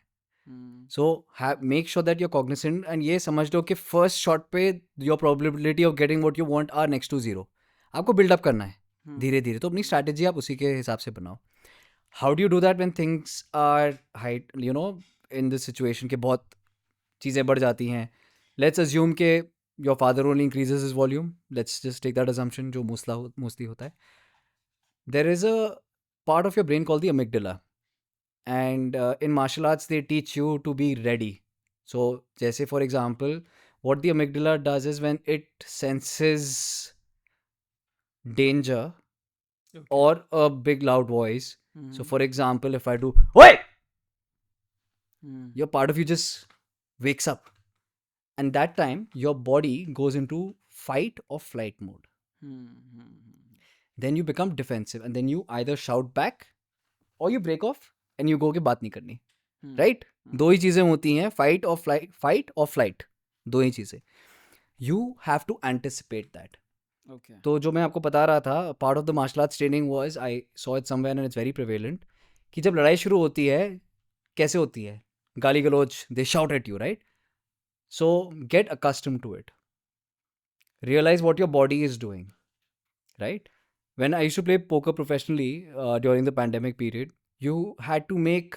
So make sure that you're cognizant and ये समझ लो कि first shot पे your probability of getting what you want are next to zero. आपको build up करना है धीरे धीरे, तो अपनी strategy आप उसी के हिसाब से बनाओ. How do you do that when things are in this situation कि बहुत चीज़ें बढ़ जाती हैं? Let's assume कि your father only increases his volume. Let's just take that assumption जो mostly होता है. There is a part of your brain called the amygdala. And in martial arts, they teach you to be ready. So, जैसे for example, what the amygdala does is when it senses danger or a big loud voice. So, for example, if I do, "Oi!" your part of you just wakes up. And that time, your body goes into fight or flight mode. Then you become defensive and then you either shout back or you break off and you go कि बात नहीं करनी. Right? दो ही चीज़ें होती हैं, fight or flight. दो ही चीज़ें. You have to anticipate that. Okay. तो जो मैं आपको बता रहा था, part of the martial arts training was, I saw it somewhere and it's very prevalent, कि जब लड़ाई शुरू होती है, कैसे होती है? गाली गलौज, they shout at you, right? So get accustomed to it. Realize what your body is doing, right? When I used to play poker professionally during the pandemic period, you had to make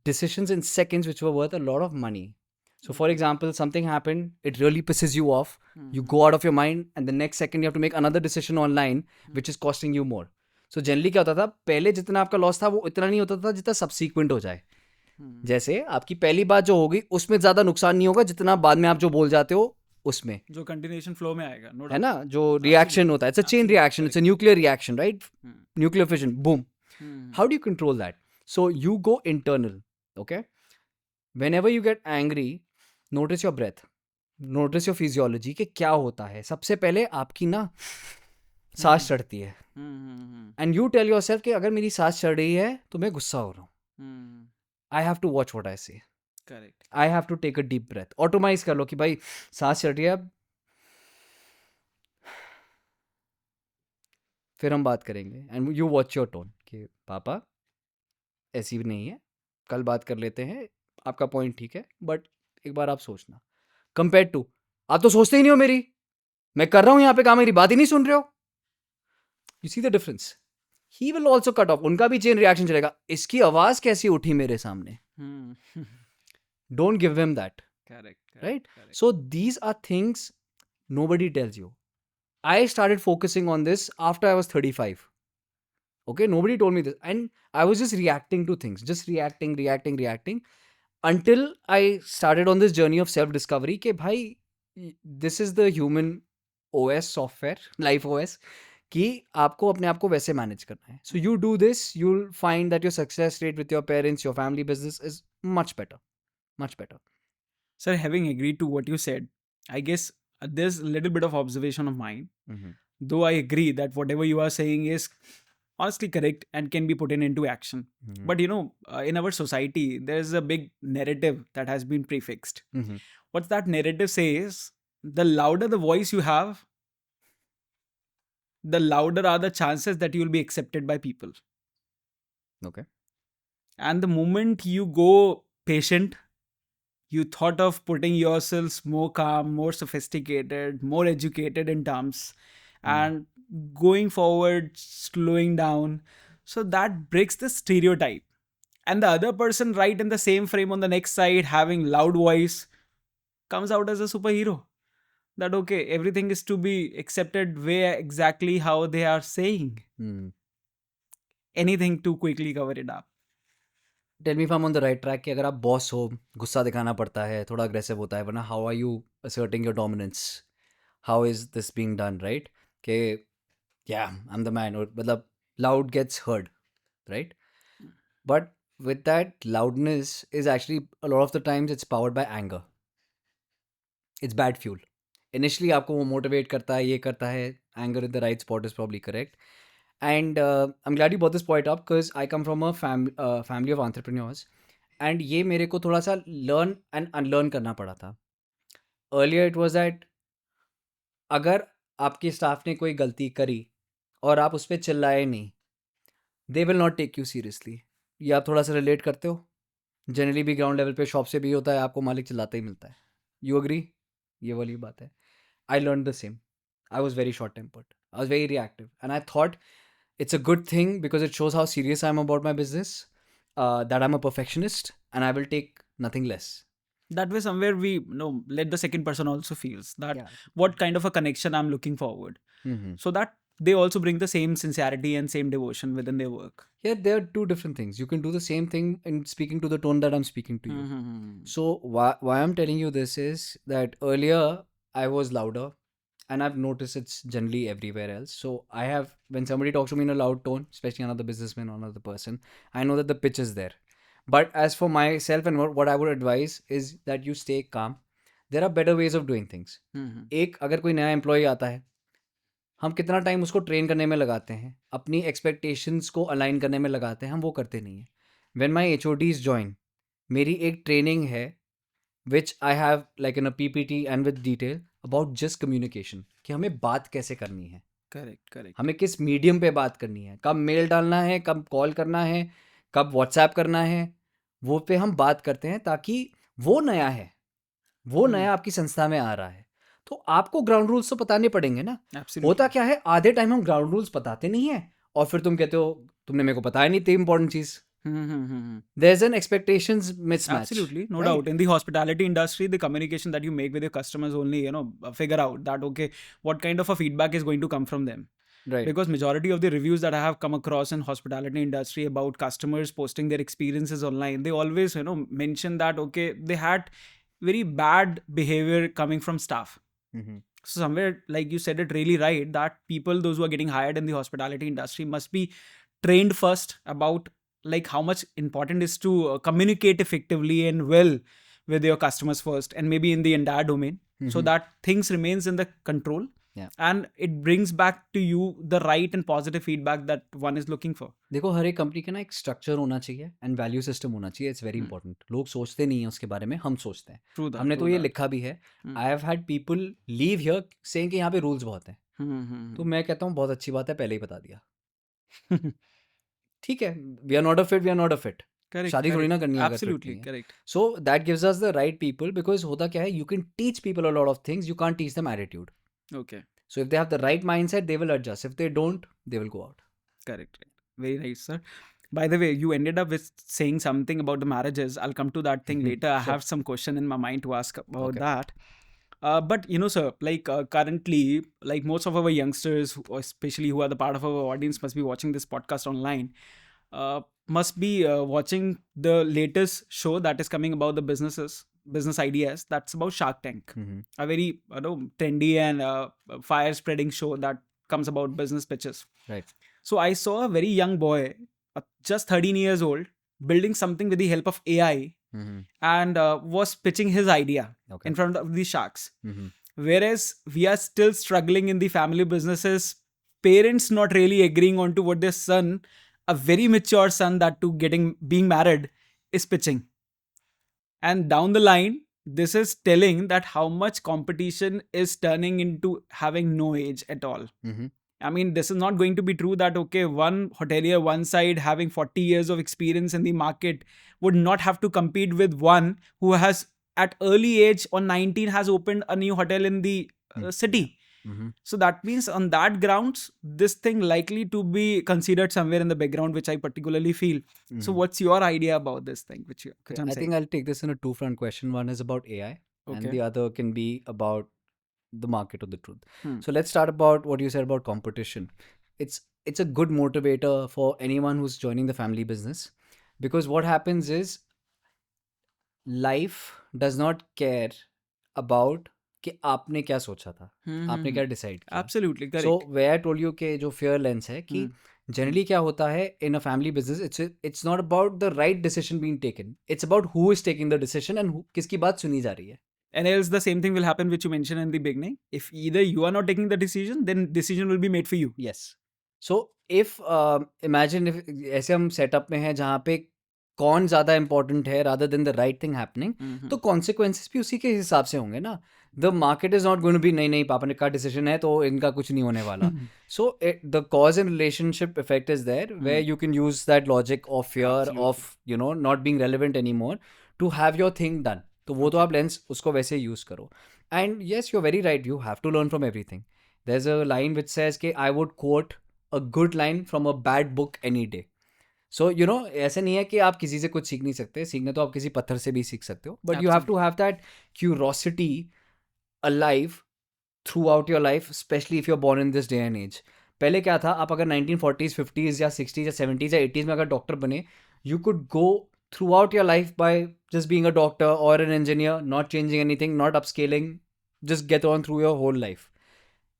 decisions in seconds which were worth a lot of money. So for example, something happened, it really pisses you off, you go out of your mind and the next second you have to make another decision online which is costing you more. So generally क्या होता था, पहले जितना आपका loss था वो इतना नहीं होता था जितना सबसीक्वेंट हो जाए. जैसे आपकी पहली बात जो होगी उसमें ज्यादा नुकसान नहीं होगा जितना बाद में आप जो बोल जाते हो उसमें, जो कंटिन्यूएशन फ्लो में आएगा, no है doubt. ना, जो रिएक्शन होता है, it's a chain reaction, it's a nuclear reaction, right? Nuclear fission, boom. How do you control that? So you go internal, okay? Whenever you get angry, notice your breath, notice your physiology कि क्या होता है. सबसे पहले आपकी ना सांस चढ़ती है and you tell yourself कि अगर मेरी सांस चढ़ रही है तो मैं गुस्सा हो रहा हूँ. I have to watch what I say. Correct. I have to take a deep breath. Automize कर लो कि भाई सांस चढ़ रही है, अब फिर हम बात करेंगे. And you watch your tone कि पापा ऐसी भी नहीं है, कल बात कर लेते हैं, आपका पॉइंट ठीक है बट एक बार आप सोचना. कंपेयर टू आप तो सोचते ही नहीं हो मेरी, मैं कर रहा हूँ यहाँ पे काम, मेरी बात ही नहीं सुन रहे हो. You see the difference. He will also cut off, उनका भी चेन रिएक्शन चलेगा, इसकी आवाज कैसी उठी मेरे सामने. Don't give him that. Correct. Right? So these are things nobody tells you. I started focusing on this after I was 35. Okay, nobody told me this. And I was just reacting to things, just reacting until I started on this journey of self-discovery कि भाई this is the human OS software, life OS, कि आपको अपने आप को वैसे manage करना है. So you do this, you'll find that your success rate with your parents, your family business is much better. Much better. Sir, having agreed to what you said, I guess there's a little bit of observation of mine. Though I agree that whatever you are saying is honestly correct and can be put into action. But in our society, there's a big narrative that has been prefixed. What that narrative says, the louder the voice you have, the louder are the chances that you will be accepted by people. Okay. And the moment you go patient, you thought of putting yourselves more calm, more sophisticated, more educated in terms, and going forward, slowing down. So that breaks the stereotype. And the other person right in the same frame on the next side, having loud voice, comes out as a superhero. That okay, everything is to be accepted where exactly how they are saying. Anything to quickly cover it up. Tell me if I am on the right track कि अगर आप boss हो, गुस्सा दिखाना पड़ता है, थोड़ा aggressive होता है, वरना how are you asserting your dominance, how is this being done, right? कि या आई एम द मैन, और मतलब loud gets heard, right? But with that loudness is actually a lot of the times it's powered by anger. It's bad fuel. Initially आपको वो motivate करता है, ये करता है. Anger in the right spot is probably correct. And I'm glad you brought this point up because I come from a family of entrepreneurs. And ये मेरे को थोड़ा सा learn and unlearn करना पड़ा था. Earlier it was that अगर आपके स्टाफ ने कोई गलती करी और आप उस पर चिल्लाए नहीं, they will not take you seriously. ये आप थोड़ा सा रिलेट करते हो? जनरली भी ग्राउंड लेवल पे शॉप से भी होता है, आपको मालिक चिल्लाता ही मिलता है. You agree? ये वाली बात है. I learn the same. I was very short tempered, I was very reactive, and I thought it's a good thing because it shows how serious I am about my business, that I'm a perfectionist and I will take nothing less. That way somewhere we let the second person also feels that Yeah. what kind of a connection I'm looking forward, so that they also bring the same sincerity and same devotion within their work. Yeah, there are two different things. You can do the same thing in speaking to the tone that I'm speaking to you. So why I'm telling you this is that earlier I was louder, and I've noticed it's generally everywhere else. So when somebody talks to me in a loud tone, especially another businessman or another person, I know that the pitch is there. But as for myself and what I would advise is that you stay calm. There are better ways of doing things. एक अगर कोई नया employ आता है, हम कितना time उसको train करने में लगाते हैं, अपनी एक्सपेक्टेशंस को अलाइन करने में लगाते हैं, हम वो करते नहीं हैं. व्हेन माई HODs ज्वाइन, मेरी एक ट्रेनिंग है which I have like in a PPT and with detail about just communication, कि हमें बात कैसे करनी है, Correct. हमें किस मीडियम पे बात करनी है, कब मेल डालना है, कब कॉल करना है, कब व्हाट्सएप करना है, वो पे हम बात करते हैं ताकि वो नया है, वो नया आपकी संस्था में आ रहा है, तो आपको ग्राउंड रूल्स तो बताने पड़ेंगे ना. Absolutely. होता क्या है, आधे टाइम हम ग्राउंड रूल्स बताते नहीं है और फिर तुम कहते हो तुमने मेरे को बताया नहीं थी इंपॉर्टेंट चीज. There's an expectations mismatch. Absolutely, no right? doubt. In the hospitality industry, the communication that you make with your customers only, figure out that, okay, what kind of a feedback is going to come from them. Right. Because majority of the reviews that I have come across in hospitality industry about customers posting their experiences online, they always, mention that, okay, they had very bad behavior coming from staff. Mhm. So somewhere, like you said it really right, that people, those who are getting hired in the hospitality industry, must be trained first about like how much important is to communicate effectively and well with your customers first, and maybe in the entire domain, so that things remains in the control. Yeah. And it brings back to you the right and positive feedback that one is looking for. देखो, हर एक company का ना एक structure होना चाहिए and value system होना चाहिए. It's very important. लोग सोचते नहीं है उसके बारे में, हम सोचते हैं. True that. हमने true तो ये that. लिखा भी है. I have had people leave here saying कि यहाँ पे रूल्स बहुत हैं. तो मैं कहता हूँ बहुत अच्छी बात है, पहले ही बता दिया. ठीक है, we are not a fit, we are not a fit. Correct. शादी थोड़ी ना करनी है अगर fit Absolutely नहीं है. correct. So that gives us the right people, because होता क्या है, you can teach people a lot of things, you can't teach them attitude. Okay. So if they have the right mindset, they will adjust. If they don't, they will go out. Correct. Very nice, sir. By the way, you ended up with saying something about the marriages. I'll come to that thing later. I Sure. have some question in my mind to ask about Okay. that. But sir, like currently, like most of our youngsters, especially who are the part of our audience, must be watching this podcast online. Must be watching the latest show that is coming about the business ideas. That's about Shark Tank, a very trendy and fire spreading show that comes about business pitches. Right. So I saw a very young boy, just 13 years old, building something with the help of AI, and was pitching his idea Okay. in front of the sharks. Whereas we are still struggling in the family businesses, parents not really agreeing on to what their son, a very mature son that to being married, is pitching. And down the line, this is telling that how much competition is turning into having no age at all. I mean, this is not going to be true that, okay, one hotelier, one side having 40 years of experience in the market would not have to compete with one who has at early age on 19 has opened a new hotel in the city. So that means on that grounds, this thing likely to be considered somewhere in the background, which I particularly feel. So what's your idea about this thing? Which I'm I saying? think I'll take this in a two-front question. One is about AI, and Okay. the other can be about the market or the truth. Hmm. So let's start about what you said about competition. It's a good motivator for anyone who's joining the family business, Because what happens is life does not care about कि आपने क्या सोचा था, आपने क्या decide किया. Absolutely So correct. where I told you कि जो fear lens है कि generally क्या होता है in a family business, it's not about the right decision being taken, it's about who is taking the decision and किसकी बात सुनी जा रही है. And else the same thing will happen which you mentioned in the beginning. If either you are not taking the decision, then decision will be made for you. Yes. So if imagine if ऐसे हम setup में हैं जहाँ पे कौन ज़्यादा important है rather than the right thing happening, तो consequences भी उसी के हिसाब से होंगे ना. The market is not going to be नहीं नहीं पापा ने का decision है तो इनका कुछ नहीं होने वाला. So the cause and relationship effect is there where you can use that logic of fear of not being relevant anymore to have your thing done. तो वो तो आप लेंस उसको वैसे यूज करो. And yes, you're very right, you have to learn from everything. There's a line which says कि I would quote a good line from a bad book any day. So ऐसे नहीं है कि आप किसी से कुछ सीख नहीं सकते. सीखना तो आप किसी पत्थर से भी सीख सकते हो. But you have to have that curiosity alive throughout your life, especially if you're born in this day and age. पहले क्या था, आप अगर 1940s, 50s या 60s या 70s या 80s में अगर डॉक्टर बने, you could go throughout your life by just being a doctor or an engineer, not changing anything, not upscaling, just get on through your whole life.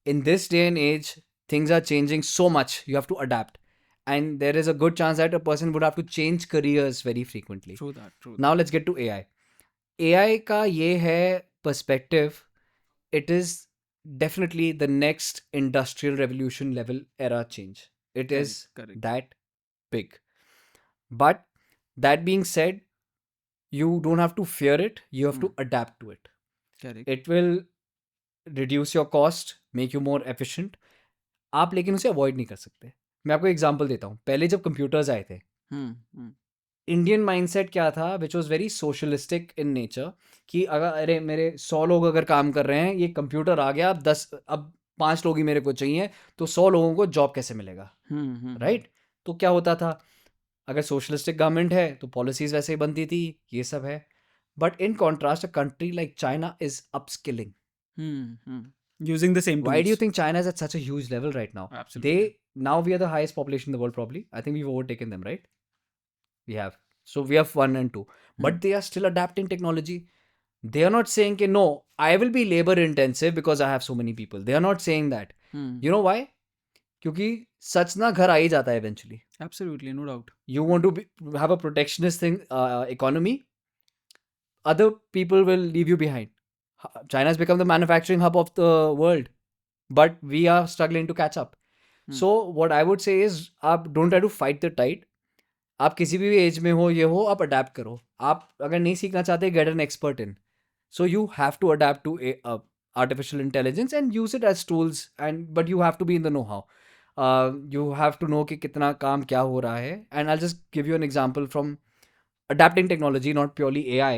In this day and age, things are changing so much, you have to adapt. And there is a good chance that a person would have to change careers very frequently. True that. True. Now let's get to AI. AI का ये है perspective, it is definitely the next industrial revolution level era change. It is Correct. that big. But that being said, you don't have to fear it, you have to adapt to it. Correct. It will reduce your cost, make you more efficient. आप लेकिन उसे avoid नहीं कर सकते. मैं आपको example देता हूँ. पहले जब कंप्यूटर्स आए थे, इंडियन माइंडसेट क्या था, which was very socialistic in nature, कि अगर अरे मेरे 100 लोग अगर काम कर रहे हैं, ये कंप्यूटर आ गया, अब 5 लोग ही मेरे को चाहिए, तो 100 लोगों को जॉब कैसे मिलेगा, राइट? तो क्या होता था, अगर सोशलिस्टिक गवर्नमेंट है तो पॉलिसीज वैसे ही बनती थी, ये सब है. But in contrast a country like China is upskilling. Using the same tools. Why do you think China is at such a huge level right now? Absolutely. Now we are the highest population in the world probably. I think we've overtaken them, right? We have. So we have 1 and 2. But they are still adapting technology. They are not saying कि no, I will be labor intensive because I have so many people. They are not saying that. You know why? क्योंकि सच ना घर आ ही जाता है eventually. Absolutely, no doubt. You want to have a protectionist thing, economy, other people will leave you behind. China has become the manufacturing hub of the world, but we are struggling to catch up. So what I would say is, आप don't try to fight the tide. आप किसी भी as में हो, ये हो, आप adapt करो. आप अगर नहीं सीखना चाहते, get an expert in. So you have to adapt to artificial intelligence and use it as tools, but you have to be in the know-how. You have to know कि कितना काम क्या हो रहा है. And I'll just give you an example from adapting technology, not purely AI.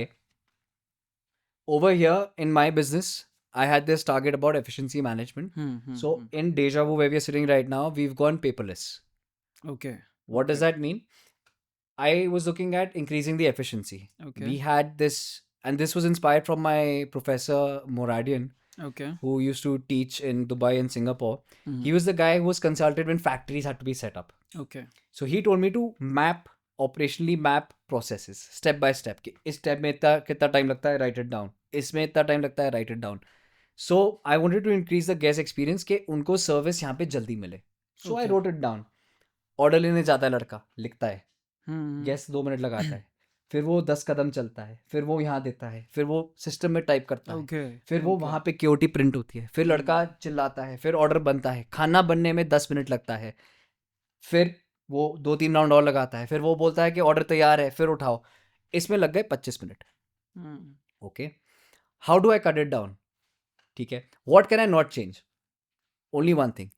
Over here in my business, I had this target about efficiency management. So in Deja Vu, where we are sitting right now, we've gone paperless. Okay. What does that mean? I was looking at increasing the efficiency. Okay. We had this, and this was inspired from my professor Moradian, Okay. who used to teach in Dubai and Singapore. He was the guy who was consulted when factories had to be set up. Okay. So he told me to operationally map processes step by step. कि इस step में इतना कितना time लगता है, write it down. इसमें इतना time लगता है, write it down. So I wanted to increase the guest experience कि उनको service यहाँ पे जल्दी मिले. So I wrote it down. Order लेने जाता है लड़का, लिखता है. Guest 2 मिनट लगाता है. फिर वो 10 कदम चलता है. फिर वो यहाँ देता है. फिर वो सिस्टम में टाइप करता है. Okay. फिर वो वहाँ पे KOT प्रिंट होती है. फिर लड़का चिल्लाता है. फिर ऑर्डर बनता है. खाना बनने में 10 मिनट लगता है. फिर वो 2-3 राउंड और लगाता है. फिर वो बोलता है कि ऑर्डर तैयार है, फिर उठाओ. इसमें लग गए 25 minute. Okay, how do I cut it down? ठीक है, what can I not change? Only one thing,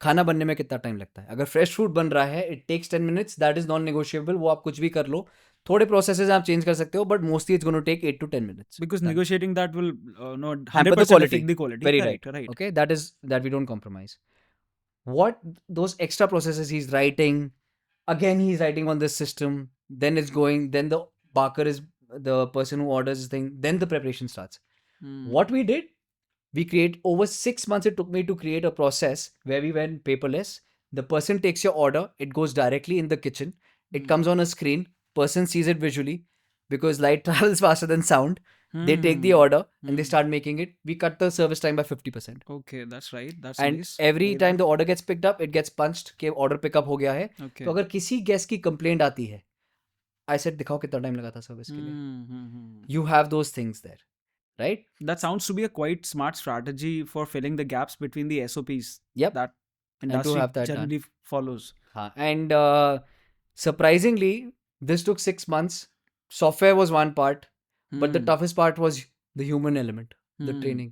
खाना बनने में कितना टाइम लगता है. अगर फ्रेश फूड बन रहा है, it takes 10 minutes, that is non negotiable. वो आप कुछ भी कर लो. थोड़े प्रोसेसेस आप चेंज कर सकते हो, but mostly it's gonna take 8 to 10 minutes. Because negotiating that will not Hamper the 100% quality. affect the quality. Very Correct, right. right. Okay, that we don't compromise. What those extra processes he's writing, again he's writing on this system, then it's going, then the barker is the person who orders this thing, then the preparation starts. What we did, we create over 6 months it took me to create a process where we went paperless. The person takes your order, it goes directly in the kitchen, it comes on a screen, person sees it visually because light travels faster than sound. They take the Hmm. order and they Hmm. start making it. We cut the service time by 50%. Okay, that's right. That's And nice. every Very time good. the order gets picked up, it gets punched कि order pick up हो गया है. Okay. तो अगर किसी guest की complaint आती है, I said दिखाओ कितना time लगा था service के लिए. Hmm. You have those things there, right? That sounds to be a quite smart strategy for filling the gaps between the SOPs Yep. that And to industry have that done. generally follows. And surprisingly, this took 6 months. Software was one part, but the Hmm. toughest part was the human element, the Hmm. training.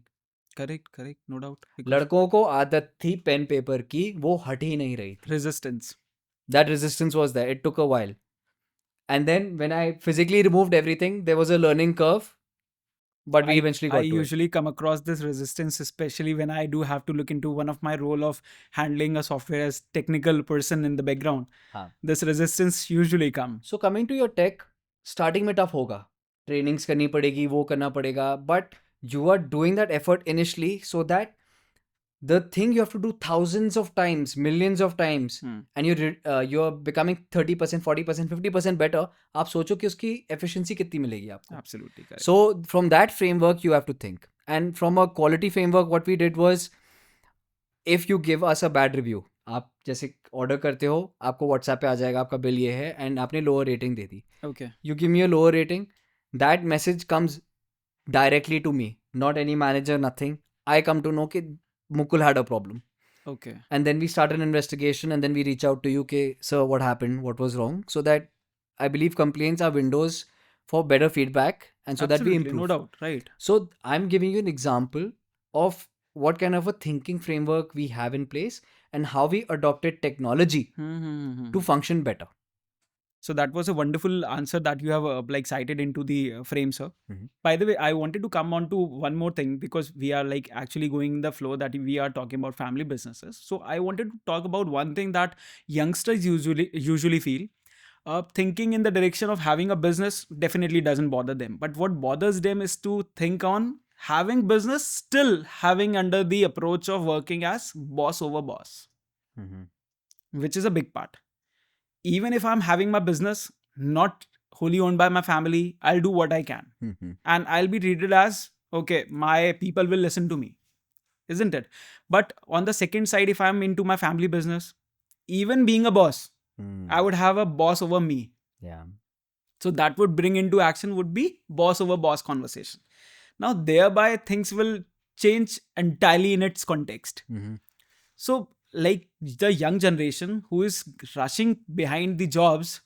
Correct, no doubt. Because लड़कों को आदत थी pen paper की, वो हट ही नहीं रही थी. resistance. That resistance was there. It took a while. And then when I physically removed everything, there was a learning curve, but we eventually I got to it. usually come across this resistance, especially when I do have to look into one of my role of handling a software as technical person in the background. हाँ. This resistance usually come. So coming to your tech, starting में tough होगा. Trainings करनी पड़ेगी, वो करना पड़ेगा. But you are doing that effort initially so that the thing you have to do thousands of times, millions of times, Hmm. and you're becoming 30%, 40%, 50% better. आप सोचो कि उसकी efficiency कितनी मिलेगी आपको. Absolutely correct. So from that framework, you have to think. And from a quality framework, what we did was, if you give us a bad review, आप जैसे order करते हो, आपको व्हाट्सएप पे आ जाएगा आपका बिल ये है एंड आपने lower rating they the. Okay. You give me a lower rating, that message comes directly to me, not any manager, nothing. I come to know that Mukul had a problem. Okay. And then we start an investigation and then we reach out to you, okay, sir, what happened? What was wrong? So that I believe complaints are windows for better feedback and so that we Absolutely, improve. no doubt. Right. So I'm giving you an example of what kind of a thinking framework we have in place and how we adopted technology Hmm. to function better. So that was a wonderful answer that you have like cited into the frame, sir. Mhm. By the way, I wanted to come on to one more thing because we are like actually going the flow that we are talking about family businesses. So I wanted to talk about one thing that youngsters usually feel. Thinking in the direction of having a business definitely doesn't bother them. But what bothers them is to think on having business, still having under the approach of working as boss over boss, which is a big part. Even if I'm having my business not wholly owned by my family, I'll do what I can. And I'll be treated as, okay, my people will listen to me, isn't it? But on the second side, if I'm into my family business, even being a boss, I would have a boss over me. Yeah. So that would bring into action would be boss over boss conversation. Now, thereby things will change entirely in its context. So, like the young generation who is rushing behind the jobs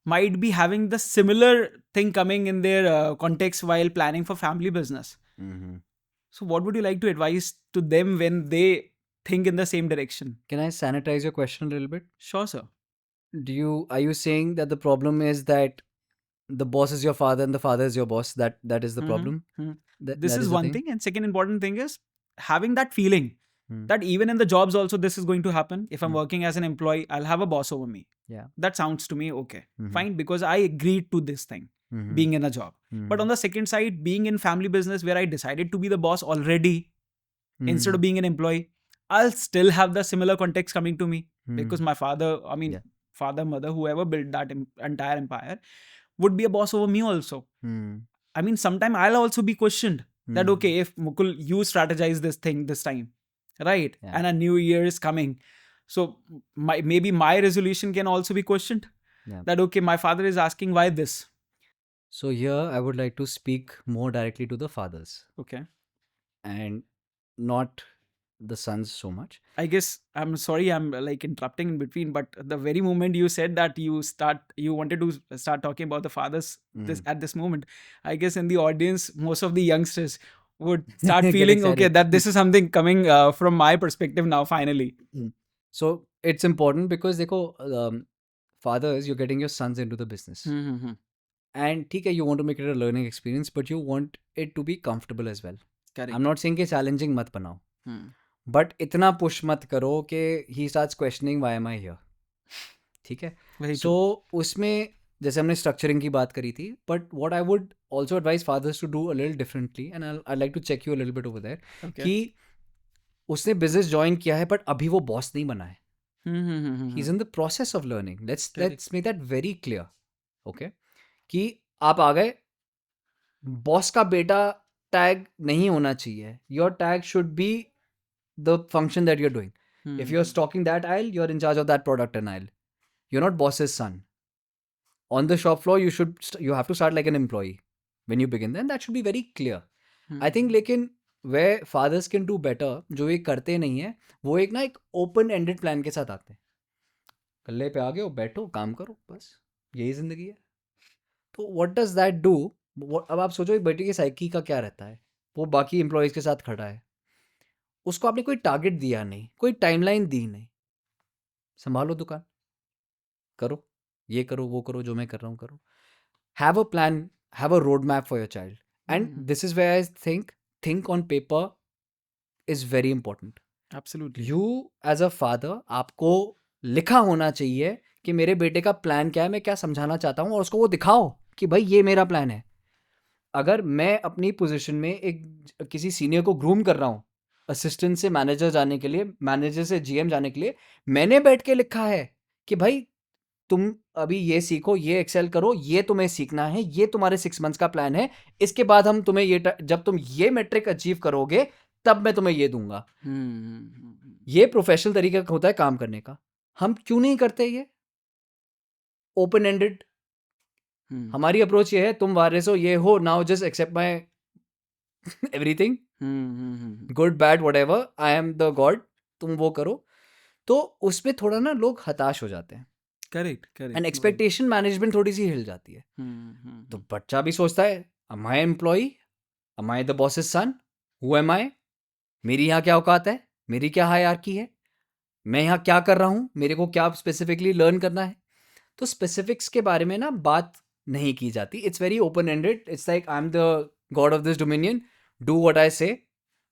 might be having the similar thing coming in their context while planning for family business. So, what would you like to advise to them when they think in the same direction? Can I sanitize your question a little bit? Sure, sir. Are you saying that the problem is that the boss is your father and the father is your boss? That is the Mhm, problem? mhm. That This is the one thing? thing. And second important thing is having that feeling that even in the jobs also this is going to happen. If I'm working as an employee, I'll have a boss over me. Yeah. That sounds to me okay. Mhm. Fine, because I agreed to this thing, being in a job. But on the second side, being in family business where I decided to be the boss already instead of being an employee, I'll still have the similar context coming to me because my father, Yeah. father, mother, whoever built that entire empire would be a boss over me also. I mean, sometime I'll also be questioned that, okay, if Mukul, you strategize this thing this time, right? Yeah. And a new year is coming. So maybe my resolution can also be questioned. Yeah. That, okay, my father is asking why this. So here I would like to speak more directly to the fathers Okay. and not the sons so much. I guess I'm sorry I'm like interrupting in between, but the very moment you said that you wanted to start talking about the fathers at this moment, I guess in the audience most of the youngsters would start Get feeling okay excited. that this is something coming from my perspective now finally. So it's important because fathers, you're getting your sons into the business. And ठीक है, you want to make it a learning experience, but you want it to be comfortable as well. Correct. I'm not saying कि challenging मत बनाओ. But इतना push मत करो कि he starts questioning why am I here. ठीक है? Very So उसमें जैसे हमने structuring की बात करी थी, but what I would also advise fathers to do a little differently, and I'd like to check you a little bit over there, Okay. कि उसने business join किया है but अभी वो boss नहीं बना है. He's in the process of learning. Let's make that very clear. Okay, कि आप आ गए, बॉस का बेटा टैग नहीं होना चाहिए. Your tag should be the function that you are doing. If you're stocking that aisle, you're in charge of that product and aisle. You're not boss's son. On the shop floor, you have to start like an employee when you begin. Then that should be very clear. I think लेकिन where fathers can do better, जो ये करते नहीं है, वो एक open ended plan के साथ आते हैं. कल्ले पे आ गए हो, बैठो, काम करो, बस यही जिंदगी है. तो what does that do? अब आप सोचो एक बेटे की साइकी का क्या रहता है. वो बाकी एम्प्लॉयज़ के साथ खड़ा है, उसको आपने कोई टारगेट दिया नहीं, कोई टाइमलाइन दी नहीं. संभालो दुकान, करो, ये करो, वो करो, जो मैं कर रहा हूँ करो. Have a plan, have a road map for your child. And this is where I think on paper is very important. Absolutely. You as a father, आपको लिखा होना चाहिए कि मेरे बेटे का प्लान क्या है, मैं क्या समझाना चाहता हूँ, और उसको वो दिखाओ कि भाई ये मेरा प्लान है. अगर मैं अपनी पोजीशन में एक किसी सीनियर को ग्रूम कर रहा हूँ, असिस्टेंट से मैनेजर जाने के लिए, मैनेजर से जीएम जाने के लिए, मैंने बैठ के लिखा है कि भाई तुम अभी ये सीखो, ये एक्सेल करो, ये तुम्हें सीखना है, ये तुम्हारे 6 मंथ्स का प्लान है. इसके बाद हम तुम्हें जब तुम ये मेट्रिक अचीव करोगे तब मैं तुम्हें ये दूंगा. ये प्रोफेशनल तरीका होता है काम करने का. हम क्यों नहीं करते ये ओपन एंडेड? हमारी अप्रोच ये है, तुम वारिस हो, ये हो, now just accept my everything, good bad whatever, I am the god, तुम वो करो. तो उसमें थोड़ा ना लोग हताश हो जाते हैं. Correct. Correct. And expectation management थोड़ी सी हिल जाती है. तो बच्चा भी सोचता है, am I employee, am I the boss's son, who am I, मेरी यहाँ क्या औकात है, मेरी क्या हायरार्की है, मैं यहाँ क्या कर रहा हूँ, मेरे को क्या स्पेसिफिकली लर्न करना है. तो स्पेसिफिक्स के बारे में ना बात नहीं की जाती. It's very open ended. It's like I am the god of this dominion, do what I say,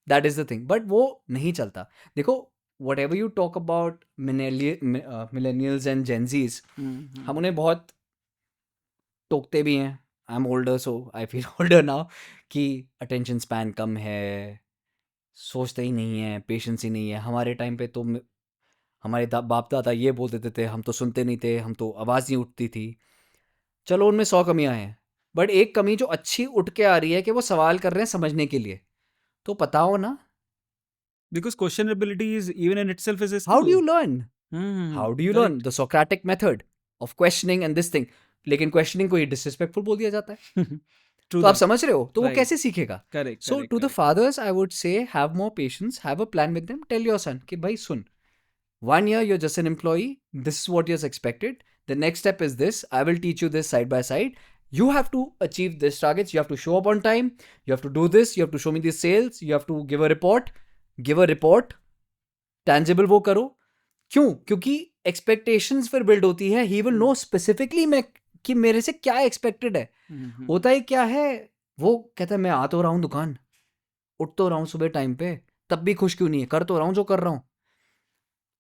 that is the thing. But वो नहीं चलता. देखो, whatever you talk about millennials and Gen Zs, हम उन्हें बहुत टोकते भी हैं. I am older so I feel older now, कि अटेंशन स्पैन कम है, सोचते ही नहीं है, पेशेंस ही नहीं है. हमारे टाइम पे तो हमारे बाप दादा ये बोल देते थे, हम तो सुनते नहीं थे, हम तो आवाज़ नहीं उठती थी. चलो उनमें 100 कमियां हैं, बट एक कमी जो अच्छी उठ के आ रही है कि वो सवाल कर रहे हैं समझने के लिए. तो पता हो ना, Because questionability is even in itself is a skill. how do you learn? Hmm. How do you learn? The Socratic method of questioning and this thing. लेकिन questioning को ही disrespectful बोल दिया जाता है. True तो आप that. समझ रहे हो, तो वो Right. कैसे सीखेगा? Correct. So correct, to the correct. fathers, I would say have more patience, have a plan with them. Tell your son कि भाई सुन, 1 year you're just an employee. This is what is expected. The next step is this. I will teach you this side by side. You have to achieve this targets. You have to show up on time. You have to do this. You have to show me the sales. You have to give a report. Give a report. Tangible वो करो. क्यों? क्योंकि expectations फिर build होती है. He will know specifically मैं कि मेरे से क्या एक्सपेक्टेड है. होता ही क्या है, वो कहता है मैं आ तो रहा हूँ दुकान, उठ तो रहा हूँ सुबह टाइम पे, तब भी खुश क्यों नहीं है, कर तो रहा हूँ जो कर रहा हूँ.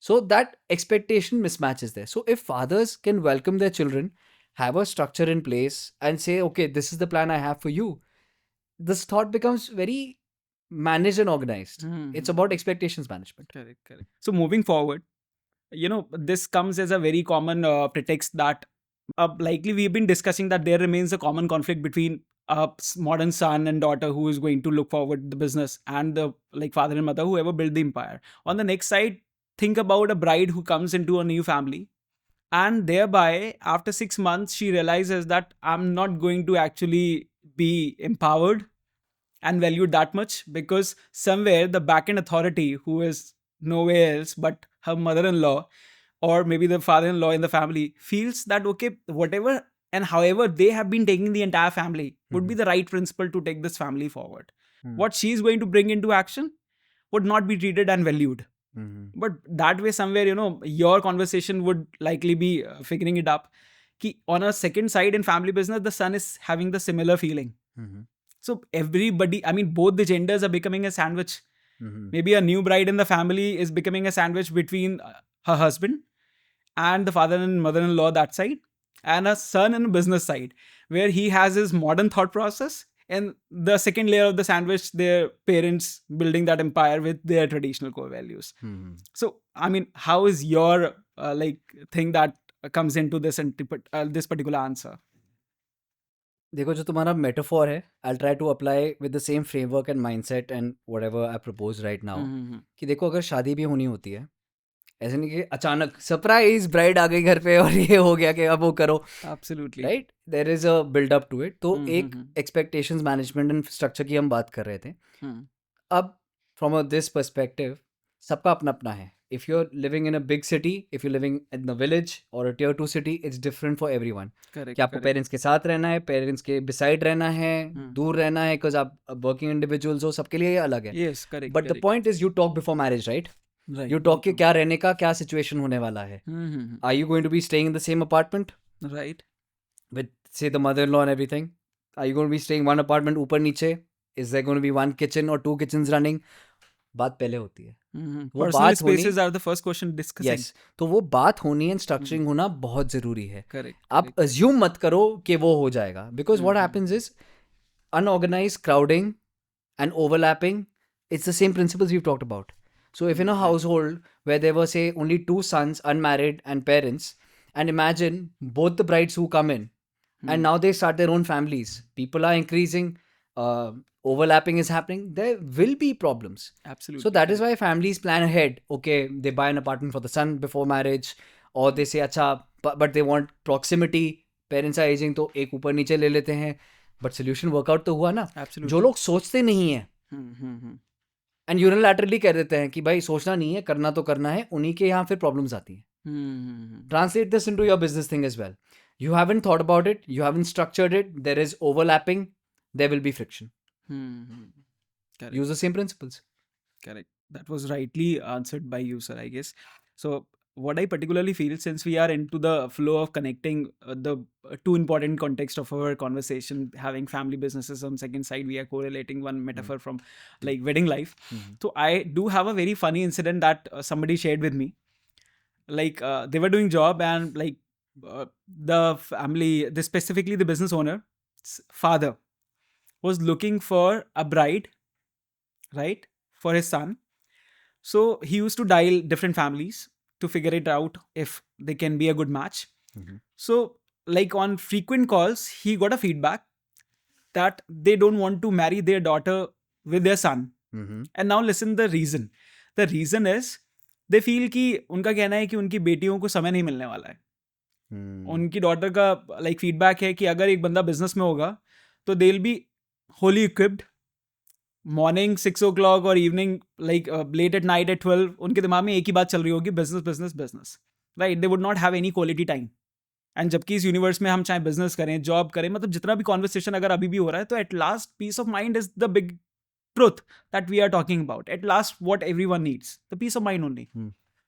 So that expectation mismatch is there. So if fathers can welcome their children, have a structure in place and say, okay, this is the plan I have for you, this thought becomes very managed and organized. It's about expectations management. Correct, correct. So moving forward, this comes as a very common pretext that likely we've been discussing that there remains a common conflict between a modern son and daughter who is going to look forward the business and the father and mother whoever built the empire. On the next side, think about a bride who comes into a new family and thereby after 6 months she realizes that I'm not going to actually be empowered and valued that much because somewhere the backend authority who is nowhere else but her mother-in-law or maybe the father-in-law in the family feels that okay, whatever and however they have been taking the entire family would be the right principle to take this family forward. What she's going to bring into action would not be treated and valued. But that way somewhere, your conversation would likely be figuring it up. Ki on a second side in family business, the son is having the similar feeling. So everybody, I mean, both the genders are becoming a sandwich. Maybe a new bride in the family is becoming a sandwich between her husband and the father and mother-in-law that side, and a son in a business side, where he has his modern thought process, and the second layer of the sandwich, their parents building that empire with their traditional core values. So, I mean, how is your thing that comes into this and this particular answer? देखो जो तुम्हारा metaphor है, I try to apply with the same framework and mindset and whatever I propose right now, कि देखो अगर शादी भी होनी होती है, ऐसे नहीं कि अचानक सरप्राइज ब्राइड आ गई घर पे और ये हो गया कि अब वो करो, absolutely right? There is a build up to it. तो एक एक्सपेक्टेशंस मैनेजमेंट एंड स्ट्रक्चर की हम बात कर रहे थे। अब फ्रॉम दिस पर्सपेक्टिव सबका अपना अपना है। If you are living in a big city, if you living in a village or a tier 2 city, it's different for everyone. कि आपको पेरेंट्स के साथ रहना है, पेरेंट्स के बिसाइड रहना है, दूर रहना है, बिकॉज आप वर्किंग इंडिविजुअल्स हो, सबके लिए ये अलग है। Yes correct but the point is you talk before marriage, right? You talk कि क्या रहने का क्या सिचुएशन होने वाला है। Are you going to be staying in the same apartment right with say the mother-in-law and everything? Are you going to be staying one apartment ऊपर नीचे? Is there going to be one kitchen or two kitchens running? बात पहले होती है। वो personal बात होनी, spaces are the first question discussing yes, तो वो बात होनी एंड स्ट्रक्चरिंग होना बहुत जरूरी है। करेक्ट आप अज्यूम मत करो कि वो हो जाएगा, because what happens is unorganized crowding and overlapping. It's the same principles we've talked about. So if in a household where there were say only 2 sons unmarried and parents, and imagine both the brides who come in and now they start their own families, people are increasing, overlapping is happening, there will be problems. Absolutely So that is why families plan ahead. Okay, they buy an apartment for the son before marriage, or they say अच्छा but they want proximity. Parents are aging तो एक ऊपर नीचे ले लेते हैं, but solution workout तो हुआ ना। Absolutely. जो लोग सोचते नहीं है एंड यूनिलैटरली कह देते हैं कि भाई सोचना नहीं है, करना तो करना है, उन्हीं के यहाँ फिर प्रॉब्लम्स आती हैं। Translate this into your business thing as well. You haven't thought about it, you haven't structured it, there is overlapping, there will be friction. Correct. Use the same principles. Correct. That was rightly answered by you, sir, I guess. So, what I particularly feel, since we are into the flow of connecting the two important context of our conversation, having family businesses on second side, we are correlating one metaphor from like wedding life. So, I do have a very funny incident that somebody shared with me. Like they were doing job and like the family, specifically the business owner's father was looking for a bride, right, for his son. So he used to dial different families to figure it out if they can be a good match. So like on frequent calls, he got a feedback that they don't want to marry their daughter with their son. And now listen the reason. The reason is they feel कि उनका कहना है कि उनकी बेटियों को समय नहीं मिलने वाला है। उनकी डॉटर का लाइक फीडबैक है कि अगर एक बंदा बिजनेस में होगा तो they will be wholly equipped, morning 6 o'clock और evening like late at night at 12 उनके दिमाग में एक ही बात चल रही होगी, business business business, right? They would not have any quality time. And जबकि इस यूनिवर्स में हम चाहे बिजनेस करें, जॉब करें, मतलब जितना भी कॉन्वर्सेशन अगर अभी भी हो रहा है, तो at last peace of mind is the big truth that we are talking about. At last, what everyone needs, the peace of mind only.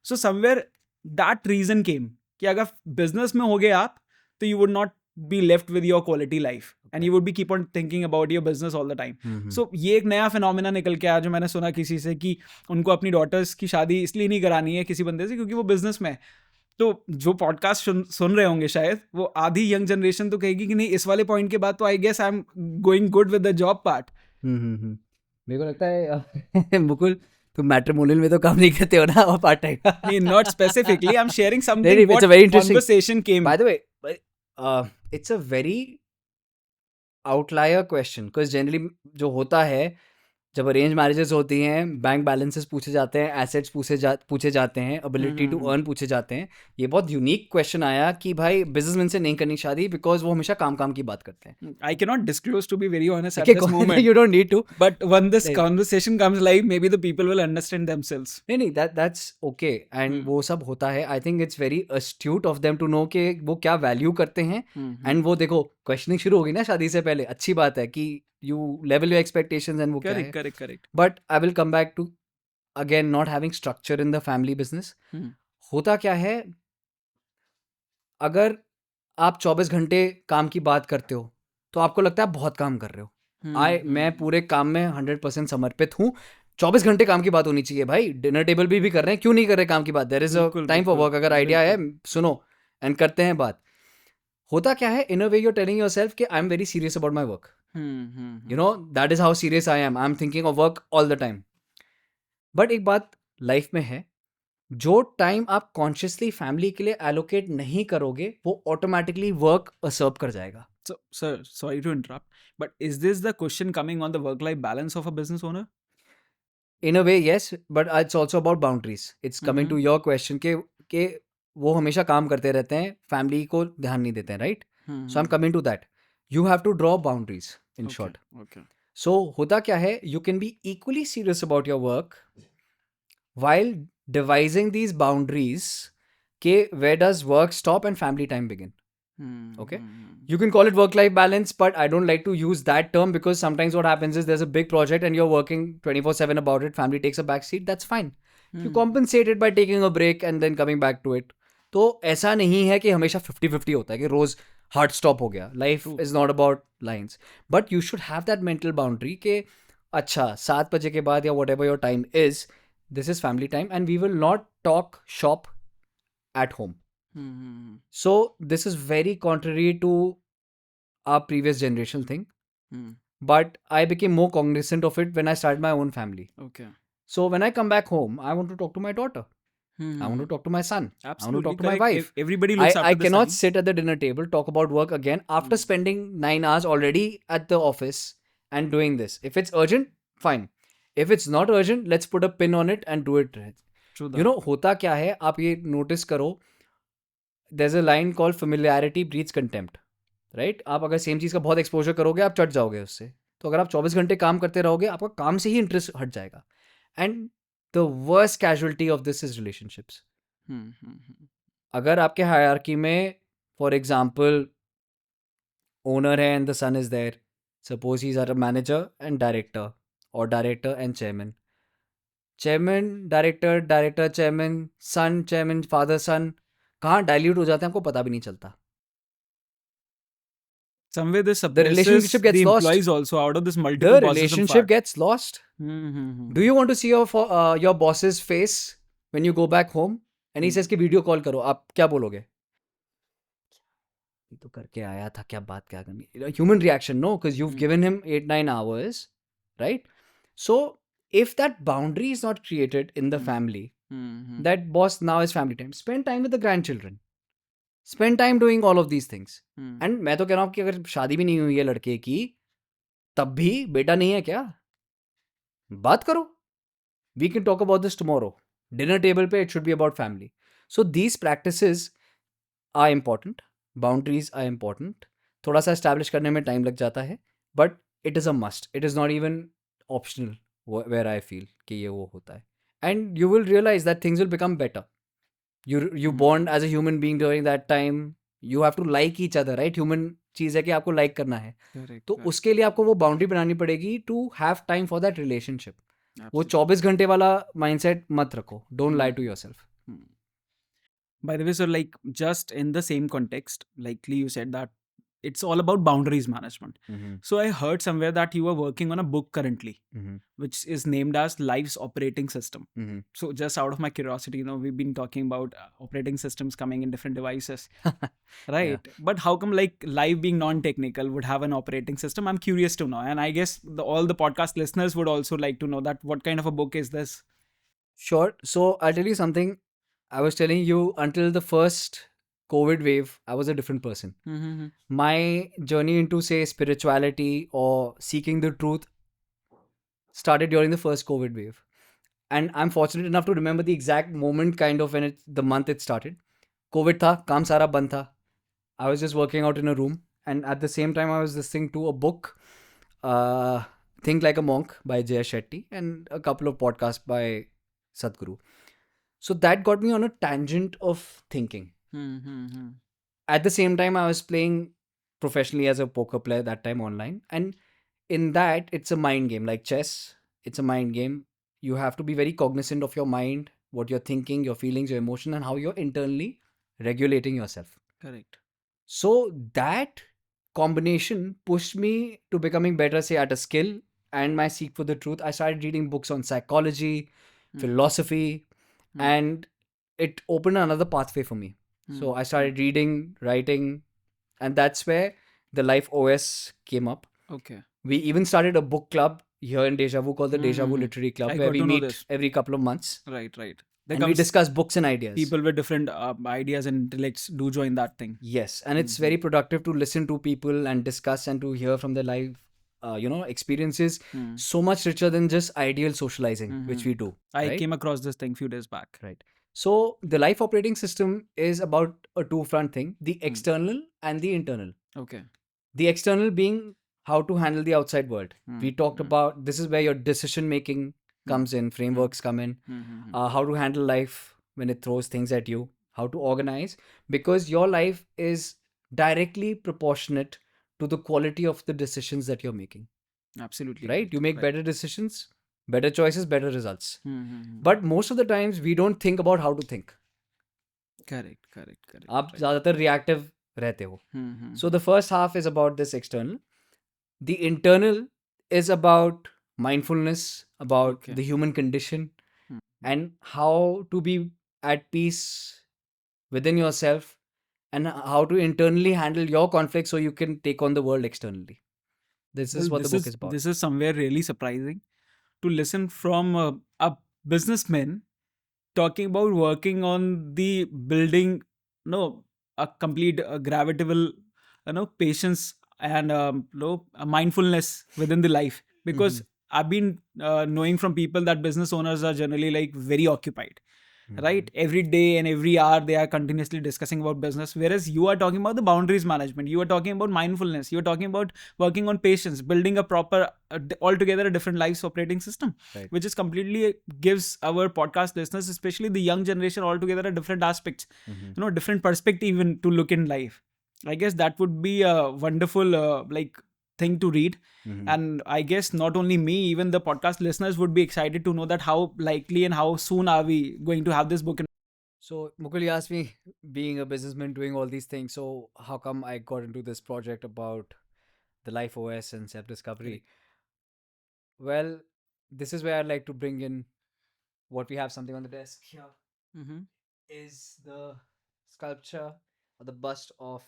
So somewhere that reason came कि अगर business में हो गए आप, तो you would not be left with your quality life, and you would be keep on thinking about your business all the time. So ये एक नया फिनोमेना निकल के आया जो मैंने सुना किसी से कि उनको अपनी daughters की शादी इसलिए नहीं करानी है किसी बंदे से क्योंकि वो business में है। तो जो पॉडकास्ट सुन रहे होंगे शायद वो आधी यंग जनरेशन तो कहेगी कि नहीं, इस वाले पॉइंट के बाद तो I guess I am going good with the job part. मेरे को लगता है मुकुल तुम मैट्रिमोनियल में तो काम नहीं करते हो ना, और पार्ट टाइम। नहीं, not specifically. I'm sharing नहीं, something it's what a very interesting conversation came. By the way, it's a very outlier question because generally जो होता है जब अरेंज मैरिजेस होती हैं, बैंक बैलेंसेस पूछे जाते हैं, एसेट्स पूछे जाते हैं, एबिलिटी टू अर्न पूछे जाते हैं। ये बहुत यूनिक क्वेश्चन आया कि भाई बिजनेसमैन से नहीं करनी शादी बिकॉज वो हमेशा काम की बात करते हैं। I cannot disclose to be very honest at Okay, this moment. you don't need to. But when this Right. conversation comes live, maybe the people will understand themselves. नहीं that's okay and वो सब होता है। I think it's very astute of them to know कि वो क्या value करते हैं। And वो देखो क्वेश्चनिंग शुरू होगी ना शादी से पहले, अच्छी बात है कि you level your expectations and वो क्या है। Correct. But I will come back to again not having structure in the family business. होता क्या है, अगर आप 24 घंटे काम की बात करते हो तो आपको लगता है आप बहुत काम कर रहे हो। मैं पूरे काम में 100% समर्पित हूँ, 24 घंटे काम की बात होनी चाहिए भाई। डिनर टेबल भी कर रहे हैं, क्यों नहीं कर रहे काम की बात? There is a time for work. अगर आइडिया है सुनो एंड करते हैं बात। होता क्या है, in a way you are telling yourself कि I am very serious about my work. You know, that is how serious I am. I'm thinking of work all the time. But एक बात life में है, जो time आप consciously family के लिए allocate नहीं करोगे वो ऑटोमेटिकली वर्क असर्व कर जाएगा। So, sir, sorry to interrupt, but is this the question coming on the work-life balance of a business owner? In a way, yes, but it's also about boundaries. It's coming to your question के वो हमेशा काम करते रहते हैं, family को ध्यान नहीं देते हैं, right? So I'm coming to that. You have to draw boundaries, in short. Okay. So होता क्या है? You can be equally serious about your work while devising these boundaries के where does work stop and family time begin. Okay. You can call it work-life balance, but I don't like to use that term because sometimes what happens is there's a big project and you're working 24/7 about it. Family takes a back seat. That's fine. You compensate it by taking a break and then coming back to it. तो ऐसा नहीं है कि हमेशा 50-50 होता है कि रोज hard stop हो गया. Life is not about lines, but you should have that mental boundary कि अच्छा 7 बजे के बाद या whatever your time is, this is family time and we will not talk shop at home. So this is very contrary to our previous generation thing, but I became more cognizant of it when I started my own family. Okay. So when I come back home, I want to talk to my daughter. I want to talk to my son. I want Absolutely to talk to my correct. wife. Everybody looks I after the cannot son. sit at the dinner table, talk about work again after spending 9 hours already at the office and doing this. If it's urgent, fine. If it's not urgent, let's put a pin on it and do it. True that. You know, होता क्या है, आप ये notice करो, there's a line called familiarity breeds contempt, right? आप अगर same चीज़ का बहुत एक्सपोजर करोगे, आप चट जाओगे उससे. तो अगर आप 24 घंटे काम करते रहोगे, आपका काम से ही इंटरेस्ट हट जाएगा. And the worst casualty of this is relationships. अगर आपके हायरार्की में फॉर एग्जाम्पल ओनर है and the son is there, suppose he is or a manager and director or director and chairman, director, director chairman, son chairman, father son, कहाँ dilute हो जाते हैं आपको पता भी नहीं चलता. Somewhere this The relationship suppresses gets the lost. employees also out of this multiple The bosses and relationship fire. gets lost. Do you want to see your boss's face when you go back home and he says कि video call करो, आप क्या बोलोगे? ये तो करके आया था, क्या बात क्या करनी. Human reaction, no, because you've given him 8-9 hours, right? So if that boundary is not created in the family, that boss now is family time. Spend time with the grandchildren. Spend time doing all of these things. And मैं तो कह रहा हूँ कि अगर शादी भी नहीं हुई है लड़के की, तब भी बेटा नहीं है क्या? बात करो. We can talk about this tomorrow. Dinner table पे it should be about family. So these practices are important. Boundaries are important. थोड़ा सा establish करने में time लग जाता है, but it is a must. It is not even optional where I feel कि ये वो होता है. And you will realize that things will become better. You bond as a human being during that time. You have to like each other, right? Human चीज़ है कि आपको like करना है. Correct. तो उसके लिए आपको वो बाउंड्री बनानी पड़ेगी to have time for that relationship. वो Absolutely. 24 घंटे वाला mindset मत रखो. Don't lie to yourself. By the way, so like just in the same context, likely you said that it's all about boundaries management. So I heard somewhere that you are working on a book currently, which is named as Life's Operating System. So just out of my curiosity, we've been talking about operating systems coming in different devices, right? But how come like life being non-technical would have an operating system? I'm curious to know. And I guess all the podcast listeners would also like to know that what kind of a book is this? Sure. So I'll tell you something. I was telling you, until the first COVID wave, I was a different person. My journey into, say, spirituality or seeking the truth started during the first COVID wave. And I'm fortunate enough to remember the exact moment kind of when the month it started. COVID tha, kaam sara band tha. I was just working out in a room. And at the same time, I was listening to a book, Think Like a Monk by Jay Shetty, and a couple of podcasts by Sadhguru. So that got me on a tangent of thinking. At the same time, I was playing professionally as a poker player that time online. And in that, it's a mind game. Like chess, it's a mind game. You have to be very cognizant of your mind, what you're thinking, your feelings, your emotion, and how you're internally regulating yourself. Correct. So that combination pushed me to becoming better, say, at a skill and my seek for the truth. I started reading books on psychology, philosophy, and it opened another pathway for me. So I started reading, writing, and that's where the Life OS came up. Okay. We even started a book club here in Deja Vu called the Deja Vu Literary Club, I where got we to know meet this. every couple of months. Right. There and we comes discuss books and ideas. people with different ideas and intellects do join that thing. Yes, and it's very productive to listen to people and discuss and to hear from their life, experiences. So much richer than just ideal socializing, which we do. I right? came across this thing few days back. Right. So the life operating system is about a two-front thing: the external and the internal. Okay. The external being how to handle the outside world. We talked about this is where your decision making comes in, frameworks come in, how to handle life when it throws things at you, how to organize, because your life is directly proportionate to the quality of the decisions that you're making. Absolutely. Right? You make better decisions, better choices, better results. Mm-hmm. But most of the times we don't think about how to think. Correct. आप ज़्यादातर reactive रहते हो. So the first half is about this external. The internal is about mindfulness, about the human condition, and how to be at peace within yourself, and how to internally handle your conflict so you can take on the world externally. This is what the book is about. This is somewhere really surprising to listen from a businessman talking about working on the building, a complete gravitable, patience and a mindfulness within the life. Because I've been knowing from people that business owners are generally like very occupied. Right, every day and every hour they are continuously discussing about business, whereas you are talking about the boundaries management, you are talking about mindfulness, you are talking about working on patience, building a proper altogether a different lives operating system, Right. which is completely gives our podcast listeners, especially the young generation, altogether a different aspects, different perspective even to look in life. I guess that would be a wonderful thing to read. And I guess not only me, even the podcast listeners would be excited to know that how likely and how soon are we going to have this book in. So Mukul, you asked me, being a businessman doing all these things, so how come I got into this project about the life OS and self-discovery? Well, this is where I'd like to bring in what we have something on the desk here is the sculpture or the bust of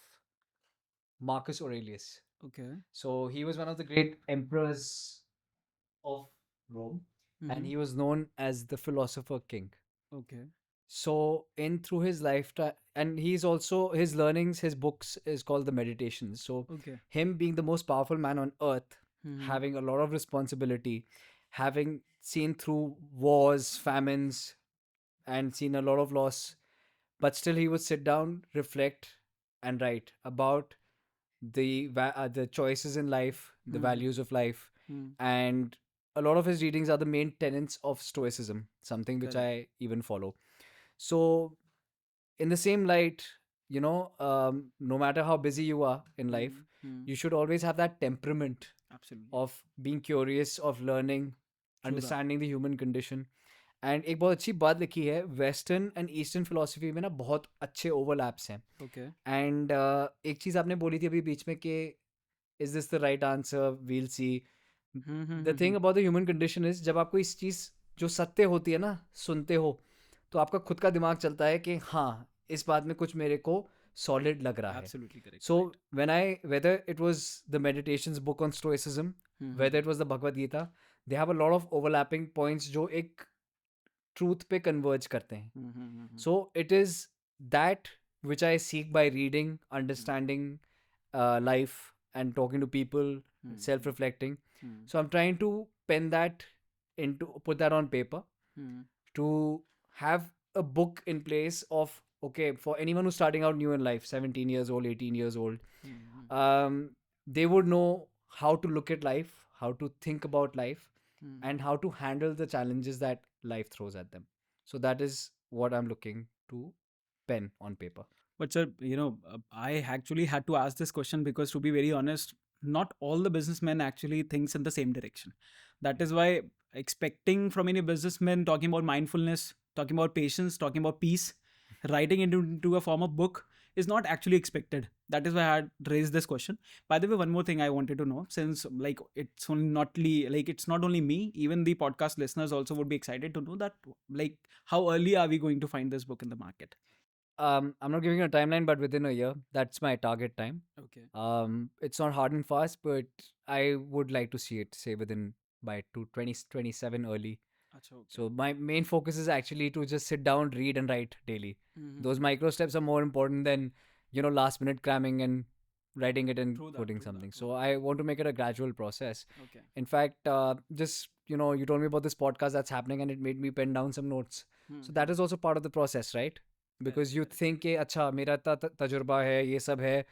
Marcus Aurelius. Okay. So he was one of the great emperors of Rome, and he was known as the philosopher king. Okay. So in through his lifetime, and he's also his learnings, his books is called the Meditations. So Okay. him being the most powerful man on earth, having a lot of responsibility, having seen through wars, famines, and seen a lot of loss, but still he would sit down, reflect, and write about the choices in life, the values of life, and a lot of his readings are the main tenets of Stoicism, something which I even follow. So, in the same light, no matter how busy you are in life, you should always have that temperament Absolutely. of being curious, of learning, understanding the human condition. And एक बहुत अच्छी बात लिखी है, western and eastern philosophy में ना बहुत अच्छे ओवरलैप्स हैं. Okay. एंड एक चीज़ आपने बोली थी अभी बीच में कि is this the right answer, we'll see. The thing about the human condition is, जब आपको इस चीज़ जो सत्य होती है ना सुनते हो, तो आपका खुद का दिमाग चलता है कि हाँ, इस बात में कुछ मेरे को सॉलिड लग रहा है. Absolutely correct. So when whether it was the meditations book on stoicism, whether it was the Bhagavad Gita, they have a lot of overlapping points जो एक truth पे converge करते हैं. So it is that which I seek by reading, understanding life, and talking to people, self-reflecting. So I'm trying to put that on paper, to have a book in place of, okay, for anyone who's starting out new in life, 17 years old, 18 years old, they would know how to look at life, how to think about life, and how to handle the challenges that life throws at them. So that is what I'm looking to pen on paper. But sir, I actually had to ask this question because, to be very honest, not all the businessmen actually thinks in the same direction. That is why expecting from any businessman talking about mindfulness, talking about patience, talking about peace, writing into a form of book is not actually expected. That is why I had raised this question. By the way, one more thing I wanted to know, since it's not only me, even the podcast listeners also would be excited to know that how early are we going to find this book in the market? I'm not giving you a timeline, but within a year, that's my target time. Okay. It's not hard and fast, but I would like to see it, say, by 2027 early. Acha, okay. So my main focus is actually to just sit down, read, and write daily. Mhm. Those micro steps are more important than, last minute cramming and writing it and True that, putting true that, something. true So I want to make it a gradual process. Okay. In fact, just, you told me about this podcast that's happening and it made me pen down some notes. So that is also part of the process, right? Because you correct. think कि अच्छा मेरा तजुर्बा है, ये सब है,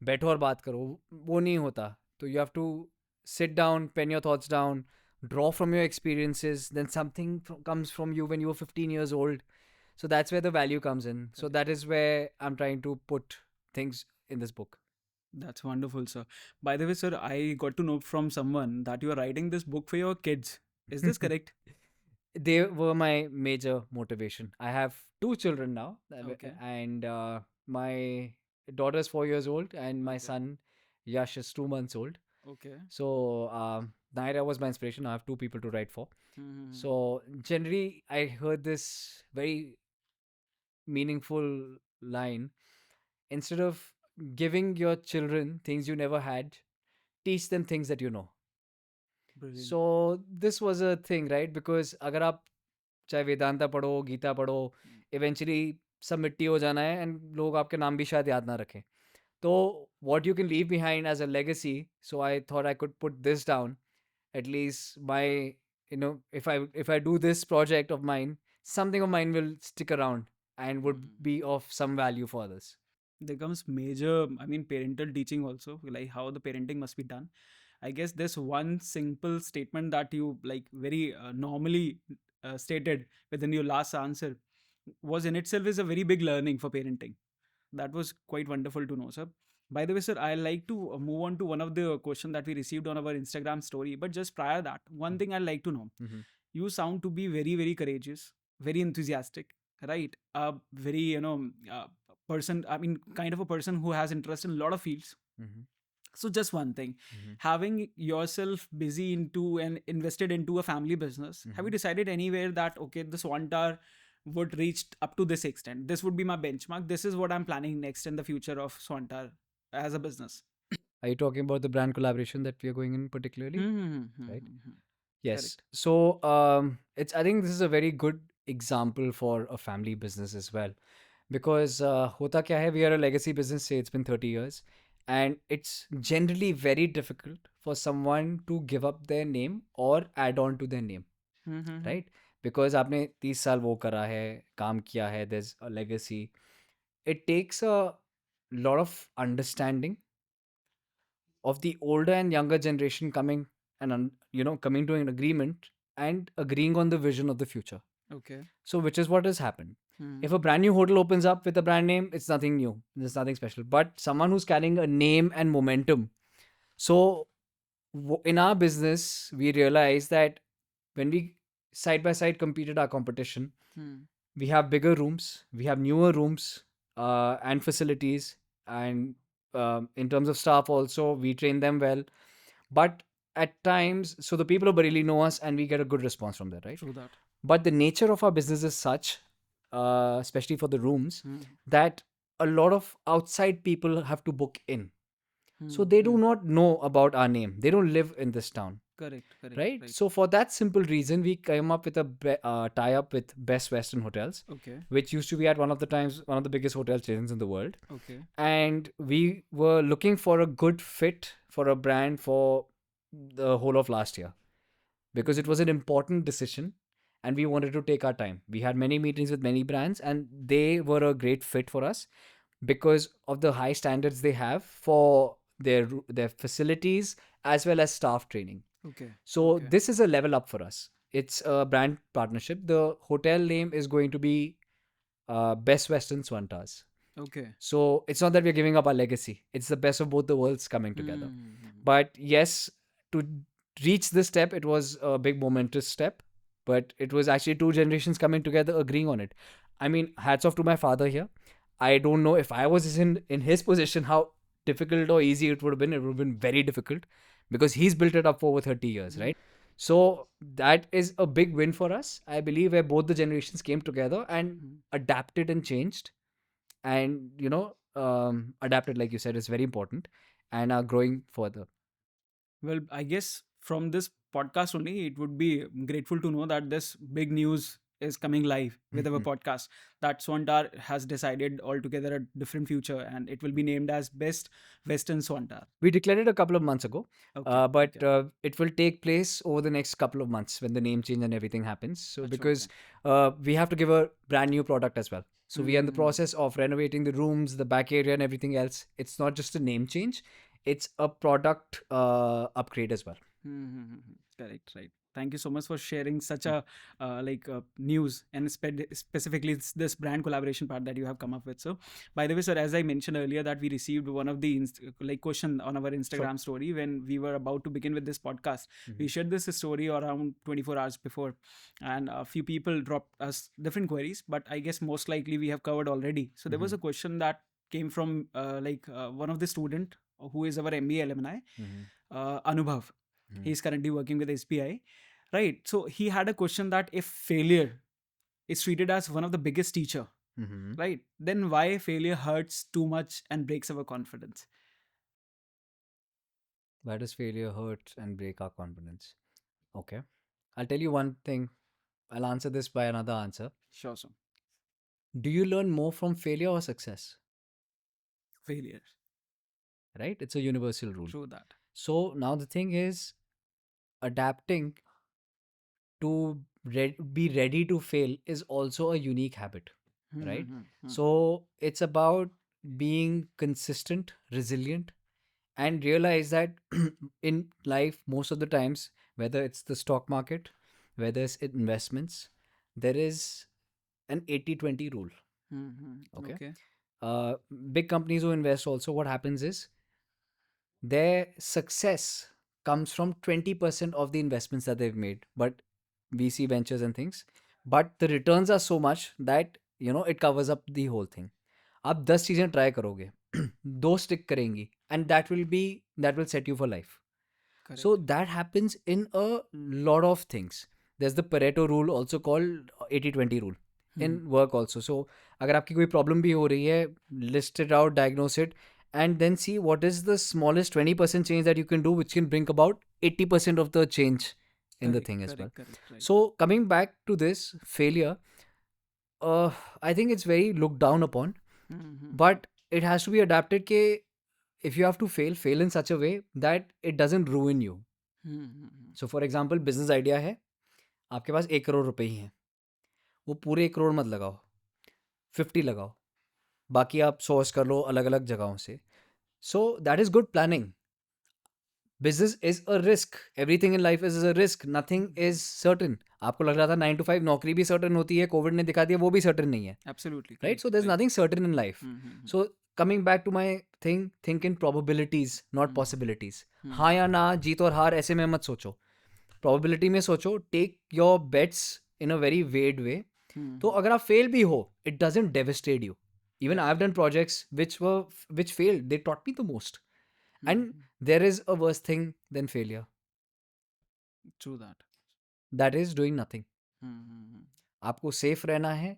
बैठो और बात करो. वो नहीं होता. So you have to sit down, pen your thoughts down, draw from your experiences. Then something comes from you when you were 15 years old. So that's where the value comes in. So that is where I'm trying to put things in this book. That's wonderful, sir. By the way, sir, I got to know from someone that you are writing this book for your kids. Is this correct? They were my major motivation. I have two children now, Okay. and my daughter is 4 years old, and my Okay. son Yash is 2 months old. Okay. So Naira was my inspiration. I have two people to write for. Mhm. So generally, I heard this very meaningful line. Instead of giving your children things you never had, teach them things that you know. Brilliant. So this was a thing, right? Because अगर आप चाहे वेदांता पढ़ो, गीता पढ़ो, eventually सब मिट्टी हो जाना है and लोग आपके नाम भी शायद याद ना रखें. तो what you can leave behind as a legacy, so I thought I could put this down. At least if I do this project of mine, something of mine will stick around and would be of some value for others. There comes major, I mean, parental teaching also, like how the parenting must be done. I guess this one simple statement that you like very normally stated within your last answer was in itself is a very big learning for parenting. That was quite wonderful to know, sir. By the way, sir, I like to move on to one of the question that we received on our Instagram story. But just prior that, one thing I'd like to know: Mhm. you sound to be very, very courageous, very enthusiastic, right? Very, person. I mean, kind of a person who has interest in a lot of fields. Mhm. So just one thing, Mhm. having yourself busy into and invested into a family business, have you decided anywhere that okay, the Swantar would reach up to this extent? This would be my benchmark. This is what I'm planning next in the future of Swantar as a business. Are you talking about the brand collaboration that we are going in particularly? Right? Yes. Correct. So I think this is a very good example for a family business as well, because hota kya hai, we are a legacy business. Say it's been 30 years, and it's generally very difficult for someone to give up their name or add on to their name, right? Because आपने 30 साल वो करा है, काम किया है, there's a legacy. It takes a lot of understanding of the older and younger generation coming and coming to an agreement and agreeing on the vision of the future. Okay. So which is what has happened. If a brand new hotel opens up with a brand name, it's nothing new, there's nothing special, but someone who's carrying a name and momentum. So in our business we realized that when we side by side competed our competition, we have bigger rooms, we have newer rooms, and facilities, and in terms of staff also we train them well. But at times, so the people of Bareilly know us and we get a good response from there, right? True that. But the nature of our business is such, especially for the rooms, that a lot of outside people have to book in. So they do not know about our name, they don't live in this town. Correct. Correct. Right? So for that simple reason, we came up with a tie-up with Best Western Hotels, Okay. which used to be at one of the biggest hotel chains in the world. Okay. And we were looking for a good fit for a brand for the whole of last year, because it was an important decision and we wanted to take our time. We had many meetings with many brands and they were a great fit for us because of the high standards they have for their facilities as well as staff training. Okay. So Okay. this is a level up for us. It's a brand partnership. The hotel name is going to be Best Western Swantas. Okay. So it's not that we're giving up our legacy. It's the best of both the worlds coming together. But yes, to reach this step, it was a big momentous step. But it was actually two generations coming together, agreeing on it. I mean, hats off to my father here. I don't know if I was in his position, how difficult or easy it would have been. It would have been very difficult because he's built it up for over 30 years, right? So that is a big win for us, I believe, where both the generations came together and adapted and changed. And, adapted, like you said, is very important and are growing further. Well, I guess from this podcast only, it would be grateful to know that this big news is coming live with our Mhm. podcast, that Swantar has decided altogether a different future and it will be named as Best Western Swantar. We declared it a couple of months ago, Okay. but okay. it will take place over the next couple of months when the name change and everything happens. So Achha, because we have to give a brand new product as well. So we are in the Hmm. process of renovating the rooms, the back area, and everything else. It's not just a name change; it's a product upgrade as well. Correct, right. Thank you so much for sharing such a news, and specifically this brand collaboration part that you have come up with. So, by the way, sir, as I mentioned earlier, that we received one of the question on our Instagram story when we were about to begin with this podcast. We shared this story around 24 hours before, and a few people dropped us different queries, but I guess most likely we have covered already. So there was a question that came from one of the student who is our MBA alumni, Anubhav. He's currently working with SBI, right? So he had a question that if failure is treated as one of the biggest teacher, right, then why failure hurts too much and breaks our confidence? Why does failure hurt and break our confidence? Okay, I'll tell you one thing. I'll answer this by another answer. Sure, sir. Do you learn more from failure or success? Failure. Right? It's a universal rule. True that. So now the thing is adapting to be ready to fail is also a unique habit, right? So it's about being consistent, resilient, and realize that in life, most of the times, whether it's the stock market, whether it's investments, there is an 80-20 rule. Okay. Okay. Big companies who invest also, what happens is their success comes from 20% of the investments that they've made, but VC ventures and things, but the returns are so much that it covers up the whole thing. आप 10 चीजें try करोगे, दो stick करेंगी, and that will set you for life. Correct. So that happens in a lot of things. There's the Pareto rule, also called 80-20 rule, in work also. So अगर आपकी कोई problem भी हो रही है, list it out, diagnose it, and then see what is the smallest 20% change that you can do, which can bring about 80% of the change in the thing as well. Correct, right. So coming back to this failure, I think it's very looked down upon, but it has to be adapted. Ke if you have to fail in such a way that it doesn't ruin you. So for example, business idea है, आपके पास 1 करोड़ रुपए ही हैं, वो पूरे 1 करोड़ मत लगाओ, 50 लगाओ, बाकी आप सोर्स कर लो अलग अलग जगहों से. So that is good planning. Business is a risk. Everything in life is a risk. Nothing is certain. आपको लग रहा था 9 to 5 नौकरी भी certain होती है, कोविड ने दिखा दिया वो भी certain नहीं है. Absolutely. Right? So there's nothing certain in life. So coming back to my thing, think in probabilities, not possibilities. हाँ या ना, जीत और हार ऐसे में मत सोचो. Probability में सोचो. Take your bets in a very vague way. तो अगर आप fail भी हो, it doesn't devastate you. Even I've done projects which failed. They taught me the most. And there is a worse thing than failure. True that. That is doing nothing. आपको safe रहना है,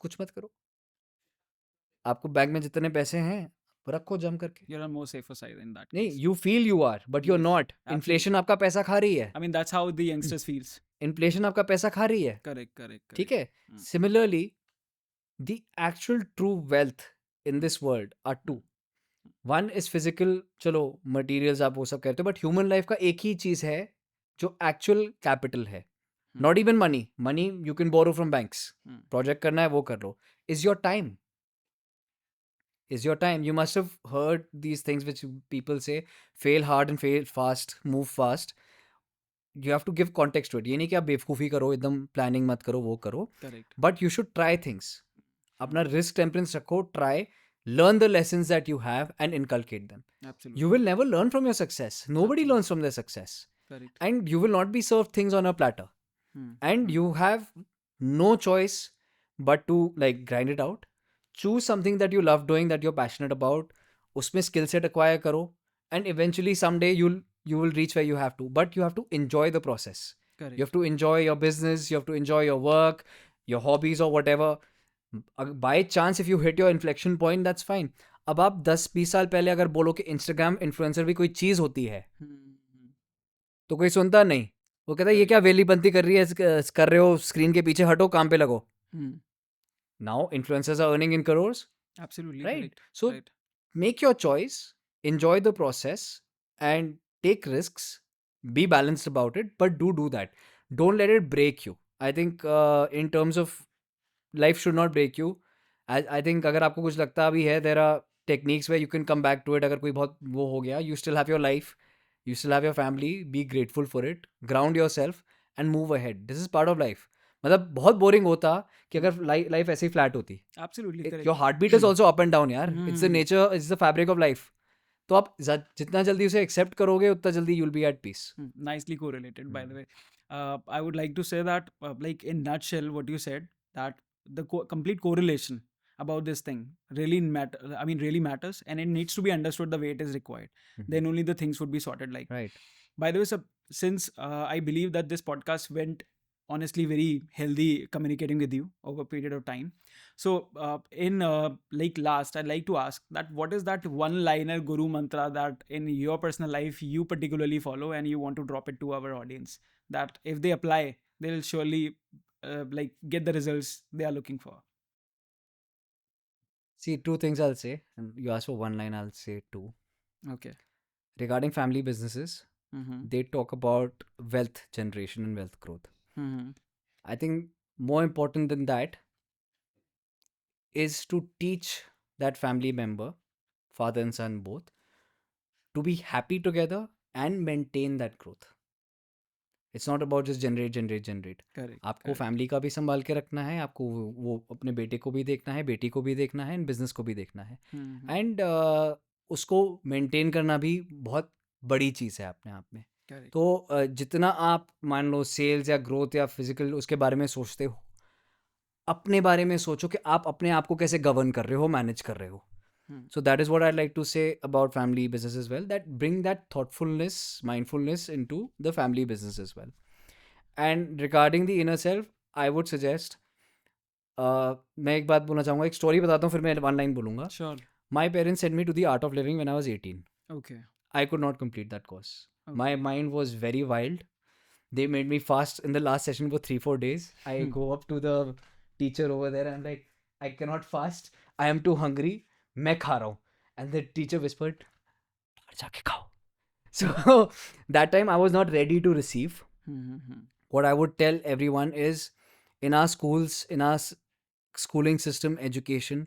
कुछ मत करो. आपको bank में जितने पैसे हैं रखो जम करके. You're on more safer side in that नहीं, case. you feel you are, but you're Yes, not. absolutely. Inflation आपका पैसा खा रही है. I mean, that's how the youngsters feels. Inflation आपका पैसा खा रही है. Correct. ठीक है. Similarly, the actual true wealth in this world are two. One is physical, चलो materials आप वो सब कहते हो, but human life का एक ही चीज है जो actual capital है. Not even money. Money you can borrow from banks. Project करना है वो कर लो. Is your time. You must have heard these things which people say, fail hard and fail fast, move fast. You have to give context to it. ये नहीं कि आप बेवकूफ़ी करो, एकदम planning मत करो, वो करो. Correct. But you should try things. अपना risk temperance रखो, try, learn the lessons that you have and inculcate them. Absolutely. You will never learn from your success. Nobody learns from their success. Correct. And you will not be served things on a platter. And you have no choice but to grind it out. Choose something that you love doing, that you're passionate about. उसमें skill set acquire करो. And eventually someday you will reach where you have to. But you have to enjoy the process. Correct. You have to enjoy your business. You have to enjoy your work, your hobbies or whatever. By chance if you hit your inflection point, that's fine. अब आप 10-20 साल पहले अगर बोलो कि Instagram influencer भी कोई चीज़ होती है, तो कोई सुनता नहीं, वो कहता है ये क्या वेली बनती कर रही है, कर रहे हो स्क्रीन के पीछे, हटो काम पे लगो. Hmm. Now influencers are earning in crores, Absolutely right? correct. So Right. make your choice, enjoy the process, and take risks. Be balanced about it, but do that. Don't let it break you. I think in terms of life should not break you. I think अगर आपको कुछ लगता भी है, there are techniques where you can come back to it. अगर कोई बहुत वो हो गया, you still have your life, you still have your family. Be grateful for it. Ground yourself and move ahead. This is part of life. मतलब बहुत boring होता कि अगर लाइफ ऐसे ही फ्लैट होती. Absolutely correct. Your heart beat is also up and down यार. It's the nature, it's the fabric of life. तो आप जितना जल्दी उसे एक्सेप्ट करोगे उतना जल्दी you will be at peace. Nicely correlated, by the way. I would like to say that, like in nutshell, what you said, that the complete correlation about this thing really really matters, and it needs to be understood the way it is required. Then only the things would be sorted. Like, Right. by the way, so since I believe that this podcast went honestly very healthy communicating with you over a period of time. So in like last, I'd like to ask that what is that one liner guru mantra that in your personal life you particularly follow and you want to drop it to our audience, that if they apply they'll surely like get the results they are looking for. See, two things I'll say. And you asked for one line, I'll say two. Okay. Regarding family businesses, Mm-hmm. they talk about wealth generation and wealth growth. Mm-hmm. I think more important than that is to teach that family member, father and son both, to be happy together and maintain that growth. It's not about just generate. Correct. आपको correct. Family का भी संभाल के रखना है, आपको वो अपने बेटे को भी देखना है, बेटी को भी देखना है, एंड बिजनेस को भी देखना है. Mhm. एंड उसको मेंटेन करना भी बहुत बड़ी चीज़ है अपने आप में. Correct. तो जितना आप मान लो सेल्स या ग्रोथ या फिजिकल उसके बारे में सोचते हो, अपने बारे में सोचो कि आप अपने आप को कैसे गवर्न कर रहे हो, मैनेज कर रहे हो. So that is what I'd like to say about family business as well, that bring that thoughtfulness, mindfulness into the family business as well. And regarding the inner self, I would suggest, मैं एक बात बोलना चाहूँगा, एक story बताता हूँ, फिर मैं वन लाइन बोलूँगा. Sure. My parents sent me to the art of living when I was 18. Okay. I could not complete that course. Okay. My mind was very wild. They made me fast in the last session for 3-4 days. I go up to the teacher over there and I'm like, I cannot fast. I am too hungry. मैं खा रहा हूँ. And the teacher whispered, "बाहर जाके खाओ." So that time I was not ready to receive. Mm-hmm. What I would tell everyone is, in our schools, in our schooling system, education,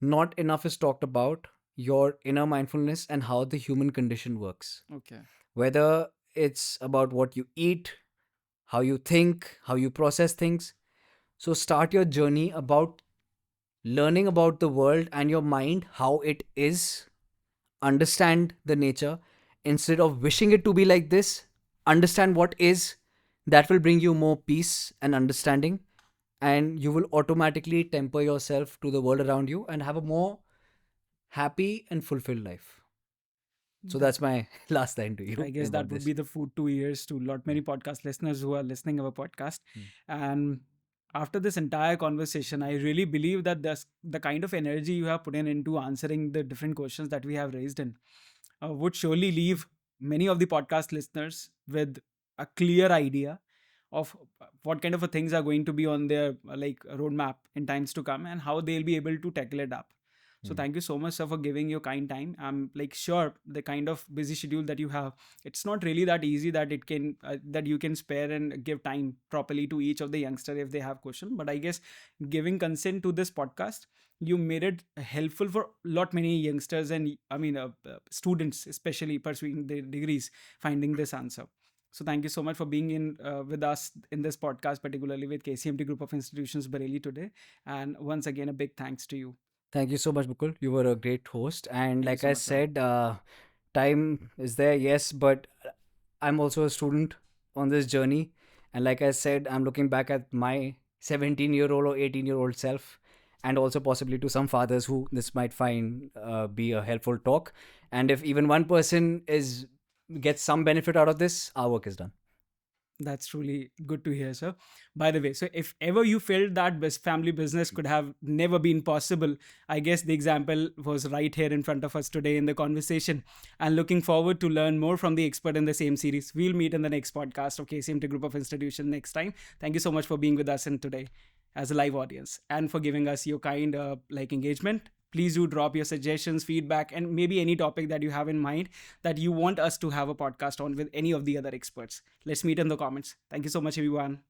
not enough is talked about your inner mindfulness and how the human condition works. Okay. Whether it's about what you eat, how you think, how you process things. So start your journey about learning about the world and your mind, how it is. Understand the nature. Instead of wishing it to be like this, understand what is. That will bring you more peace and understanding. And you will automatically temper yourself to the world around you and have a more happy and fulfilled life. So that's my last line to you. I guess about that would this. be the food to ears to lot many podcast listeners who are listening our podcast. And after this entire conversation, I really believe that the kind of energy you have put into answering the different questions that we have raised in would surely leave many of the podcast listeners with a clear idea of what kind of things are going to be on their like roadmap in times to come and how they'll be able to tackle it up. So thank you so much, sir, for giving your kind time. I'm like sure the kind of busy schedule that you have, it's not really that easy that it can that you can spare and give time properly to each of the youngster if they have question. But I guess giving consent to this podcast, you made it helpful for lot many youngsters and students, especially pursuing their degrees, finding this answer. So thank you so much for being in with us in this podcast, particularly with KCMT Group of Institutions Bareilly today. And once again, a big thanks to you. Thank you so much, Mukul. You were a great host. And like so I much, sir. said, time is there, yes, but I'm also a student on this journey. And like I said, I'm looking back at my 17-year-old or 18-year-old self, and also possibly to some fathers who this might find be a helpful talk. And if even one person gets some benefit out of this, our work is done. That's truly good to hear, sir. By the way, so if ever you felt that family business could have never been possible, I guess the example was right here in front of us today in the conversation. And looking forward to learn more from the expert in the same series. We'll meet in the next podcast of KCMT Group of Institution next time. Thank you so much for being with us in today as a live audience and for giving us your kind engagement. Please do drop your suggestions, feedback, and maybe any topic that you have in mind that you want us to have a podcast on with any of the other experts. Let's meet in the comments. Thank you so much, everyone.